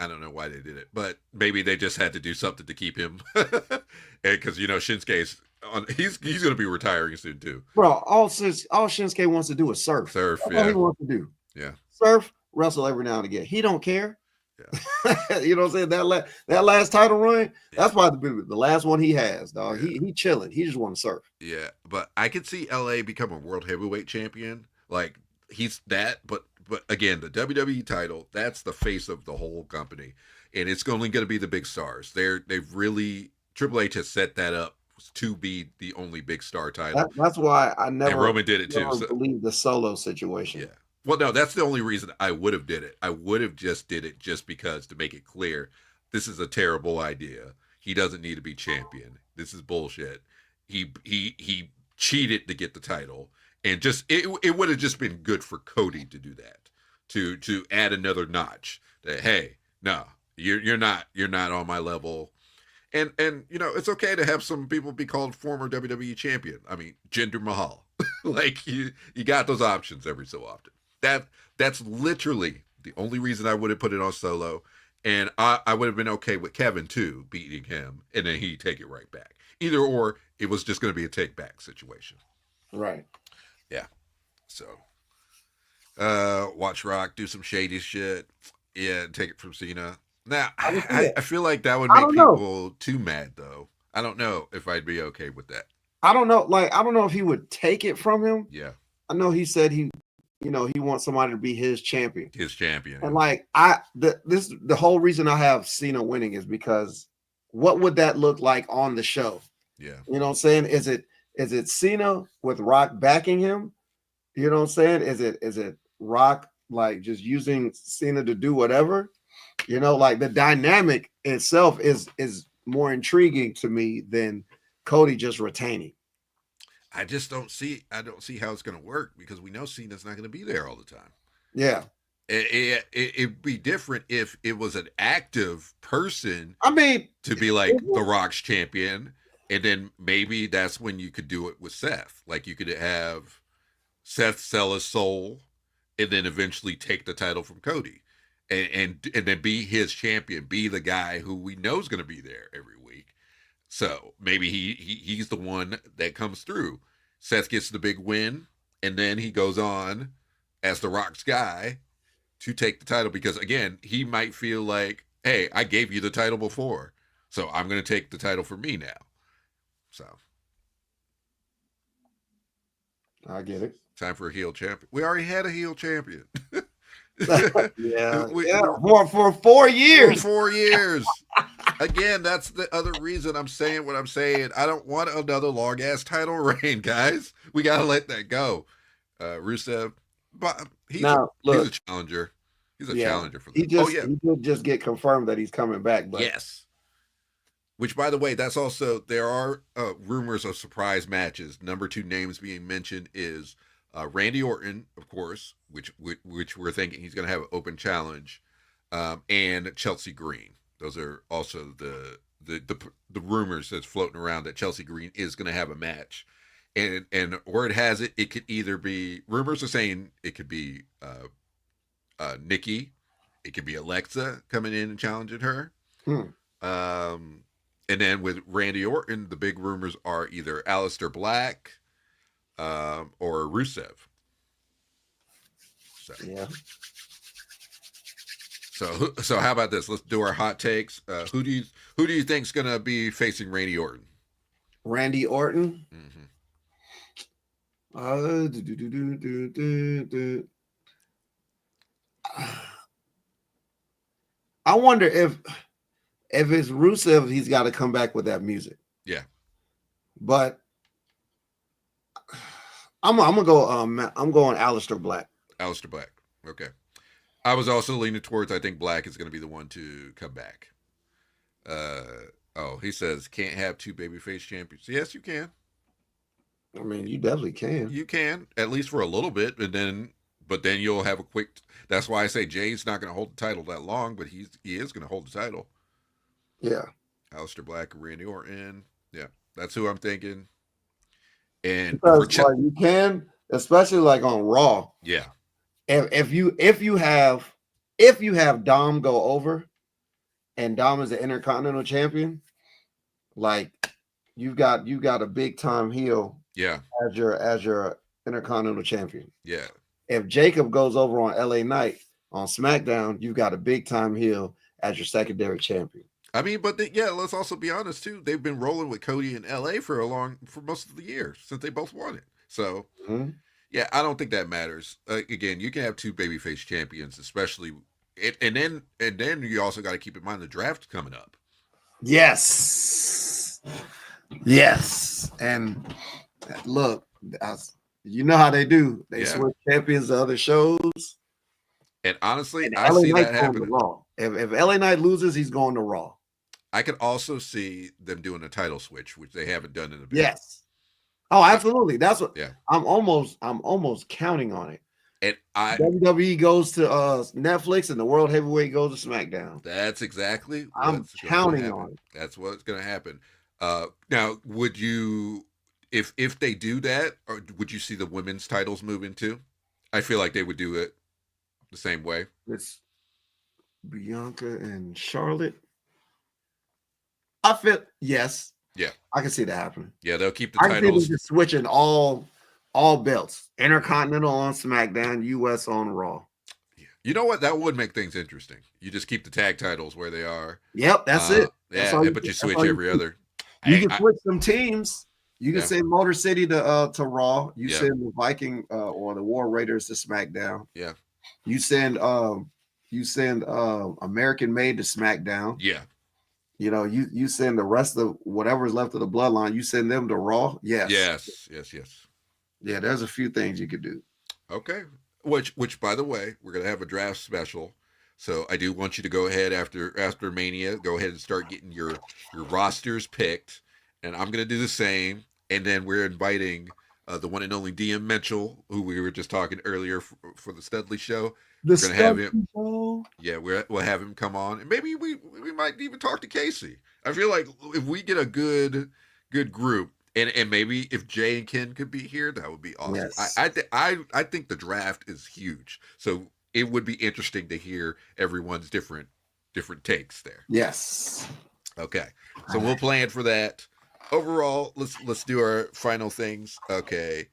don't know why they did it. But maybe they just had to do something to keep him, because Shinsuke's on. He's going to be retiring soon too. Bro, all Shinsuke wants to do is surf. Surf, That's yeah. all he wants to do. Yeah. Surf, wrestle every now and again. He don't care. Yeah. You know what I'm saying? That last title run, that's probably the last one he has, dog. Yeah. He chilling. He just want to surf. Yeah, but I could see LA become a world heavyweight champion. Like he's that, but again, the WWE title, that's the face of the whole company, and it's only going to be the big stars. They've really Triple H has set that up to be the only big star title. That's why I never. And Roman did it too. So. Believe the solo situation. Yeah. Well, no, that's the only reason I would have did it. I would have just did it just because to make it clear, this is a terrible idea. He doesn't need to be champion. This is bullshit. He cheated to get the title, and just it would have just been good for Cody to do that, to add another notch. That hey, no, you're not on my level, and it's okay to have some people be called former WWE champion. I mean, Jinder Mahal, like you got those options every so often. That's literally the only reason I would have put it on Solo, and I would have been okay with Kevin too beating him, and then he'd take it right back. Either or, it was just going to be a take back situation. Right. Yeah. So, watch Rock do some shady shit. Yeah, take it from Cena. Now, I feel like that would make people too mad, though. I don't know if I'd be okay with that. I don't know. Like, I don't know if he would take it from him. Yeah. I know he said he wants somebody to be his champion. His champion. And like the whole reason I have Cena winning is because what would that look like on the show? Yeah. You know what I'm saying? Is it Cena with Rock backing him? You know what I'm saying? Is it Rock like just using Cena to do whatever? You know, like the dynamic itself is more intriguing to me than Cody just retaining. I don't see how it's going to work because we know Cena's not going to be there all the time. Yeah. It'd be different if it was an active person. I mean, to be like The Rock's champion, and then maybe that's when you could do it with Seth. Like you could have Seth sell his soul, and then eventually take the title from Cody, and then be his champion, be the guy who we know is going to be there every week. So maybe he's the one that comes through. Seth gets the big win, and then he goes on as The Rock's guy to take the title because, again, he might feel like, hey, I gave you the title before, so I'm going to take the title for me now. So. I get it. Time for a heel champion. We already had a heel champion. Yeah. For 4 years. For 4 years. Again, that's the other reason I'm saying what I'm saying. I don't want another long ass title reign, guys. We gotta let that go. Rusev, but he's a challenger. He's a challenger for them. He did just get confirmed that he's coming back. But yes. Which, by the way, that's also there are rumors of surprise matches. Number 2 names being mentioned is Randy Orton, of course, which we're thinking he's going to have an open challenge, and Chelsea Green. Those are also the rumors that's floating around that Chelsea Green is going to have a match, and word has it, it could either be rumors are saying it could be Nikki, it could be Alexa coming in and challenging her, And then with Randy Orton, the big rumors are either Aleister Black or Rusev. So. Yeah. So how about this? Let's do our hot takes. Who do you think's gonna be facing Randy Orton? Randy Orton. Mm-hmm. I wonder if it's Rusev, he's got to come back with that music. Yeah. But I'm gonna go. I'm going Aleister Black. Aleister Black. Okay. I was also leaning towards. I think Black is going to be the one to come back. He says can't have two babyface champions. Yes, you can. I mean, you definitely can. You can, at least for a little bit, but then you'll have a quick. That's why I say Jay's not going to hold the title that long, but he is going to hold the title. Yeah. Aleister Black, Randy Orton. Yeah, that's who I'm thinking. And because like you can, especially like on Raw. Yeah. If you have Dom go over, and Dom is the Intercontinental Champion, like you've got a big time heel. Yeah. As your Intercontinental Champion. Yeah. If Jacob goes over on LA Knight on SmackDown, you've got a big time heel as your secondary champion. I mean, but let's also be honest too. They've been rolling with Cody in LA for most of the year since they both won it. So yeah, I don't think that matters. Again, you can have two babyface champions, especially, and then you also got to keep in mind the draft coming up. Yes, and look, you know how they do. They switch champions to other shows. And honestly, and I see that happening. Raw. If LA Knight loses, he's going to Raw. I could also see them doing a title switch, which they haven't done in a bit. Yes. Oh, absolutely. That's what. Yeah. I'm almost counting on it. And WWE goes to Netflix, and the World Heavyweight goes to SmackDown. That's exactly. I'm counting on it. That's what's going to happen. Now, would you, if they do that, or would you see the women's titles moving too? I feel like they would do it the same way. It's Bianca and Charlotte. I feel yes. Yeah, I can see that happening. Yeah, they'll keep the titles. Just switching all belts. Intercontinental on SmackDown, US on Raw. You know what? That would make things interesting. You just keep the tag titles where they are. Yep, that's it. Yeah, but you switch every other. You can switch some teams. You can send Motor City to Raw. You send the Viking or the War Raiders to SmackDown. Yeah. You send American Made to SmackDown. Yeah. You know, you send the rest of whatever's left of the bloodline, you send them to Raw. Yes. Yes. Yeah, there's a few things you could do. Okay. Which by the way, we're gonna have a draft special. So I do want you to go ahead after Mania, go ahead and start getting your rosters picked. And I'm gonna do the same. And then we're inviting the one and only DM Mitchell, who we were just talking earlier for the Studley show. We're gonna have him. Yeah, we'll have him come on, and maybe we might even talk to Casey. I feel like if we get a good group, and maybe if Jay and Ken could be here, that would be awesome. Yes. I think the draft is huge, so it would be interesting to hear everyone's different takes there. Yes. Okay, so we'll plan for that. Overall, let's do our final things. Okay,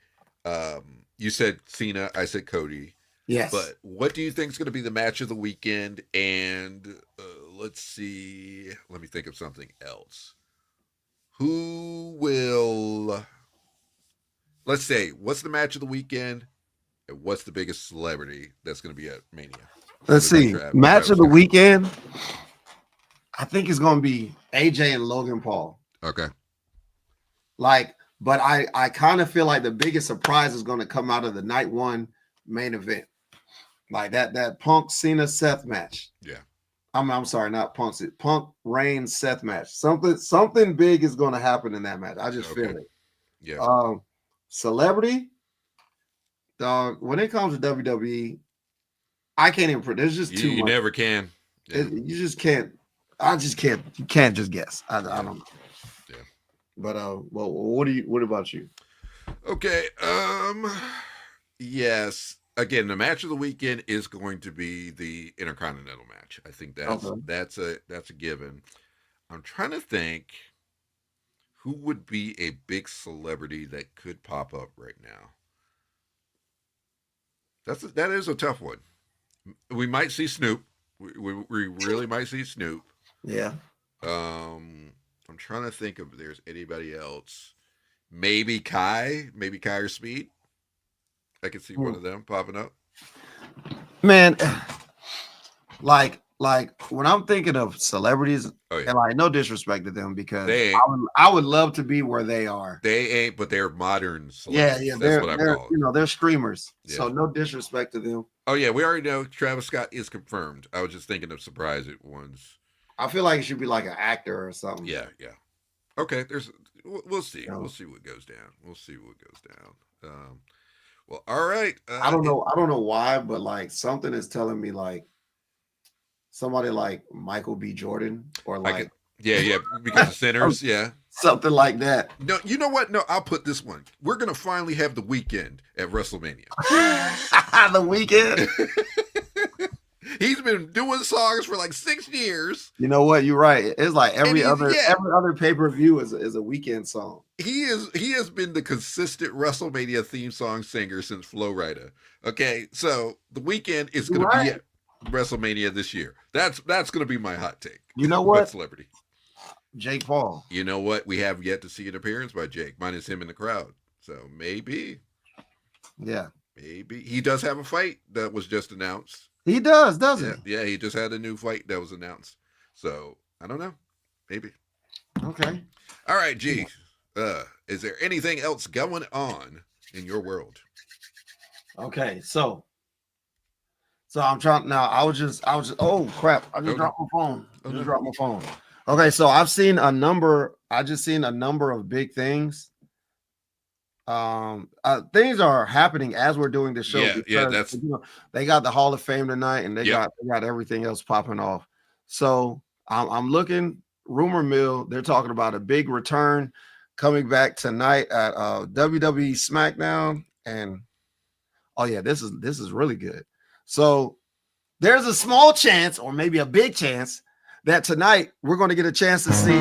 you said Cena, I said Cody. Yes. But what do you think is going to be the match of the weekend? And let's see. Let me think of something else. Who will? Let's say, what's the match of the weekend? And what's the biggest celebrity that's going to be at Mania? Let's see. Match of the weekend. I think it's going to be AJ and Logan Paul. Okay. But I kind of feel like the biggest surprise is going to come out of the night one main event. Like that Punk Cena Seth match. Yeah. I'm sorry, not Punk. Punk Reigns Seth match. Something big is going to happen in that match. I just feel it. Yeah. Celebrity, dog. When it comes to WWE, I can't even predict. There's just too much. You never can. Yeah. You just can't. I just can't. You can't just guess. I don't know. Yeah. But well, what about you? Okay. Yes. Again, the match of the weekend is going to be the Intercontinental match. I think that's a given. I'm trying to think who would be a big celebrity that could pop up right now. That is a tough one. We might see Snoop. We really might see Snoop. Yeah. I'm trying to think if there's anybody else. Maybe Kai or Speed. I could see one of them popping up. Man, like when I'm thinking of celebrities, Oh, yeah. and like no disrespect to them because They ain't. I would love to be where they are. They ain't, but they're modern Yeah, celebrities. yeah, That's what I they're call it. you know they're streamers. Yeah. So no disrespect to them. Oh yeah, we already know Travis Scott is confirmed. I was just thinking of surprise ones. I feel like it should be like an actor or something. Yeah. Okay, we'll see. No. We'll see what goes down. Well, all right. I don't know why, but like something is telling me like somebody like Michael B. Jordan or like Yeah, because of Sinners, yeah. something like that. No, you know what? No, I'll put this one. We're gonna finally have The Weeknd at Wrestlemania. The Weeknd. He's been doing songs for like 6 years. You know what? You're right. It's like every other pay-per-view is a Weeknd song. He has been the consistent WrestleMania theme song singer since Flo Rida. Okay, so The Weeknd is going to be at WrestleMania this year. That's going to be my hot take. You know what? Celebrity? Jake Paul. You know what? We have yet to see an appearance by Jake, minus him in the crowd. So maybe. Yeah. Maybe. He does have a fight that was just announced. He does, doesn't he? Yeah, he just had a new fight that was announced. So I don't know. Maybe. Okay. All right, G. Is there anything else going on in your world? Okay, so I'm trying now. I was just oh crap! I just dropped my phone. Dropped my phone. Okay, so I just seen a number of big things. Things are happening as we're doing the show. Yeah, that's they got the Hall of Fame tonight, and they got everything else popping off. So I'm looking. Rumor mill, they're talking about a big return coming back tonight at WWE SmackDown, and oh yeah, this is really good. So there's a small chance, or maybe a big chance, that tonight we're going to get a chance to see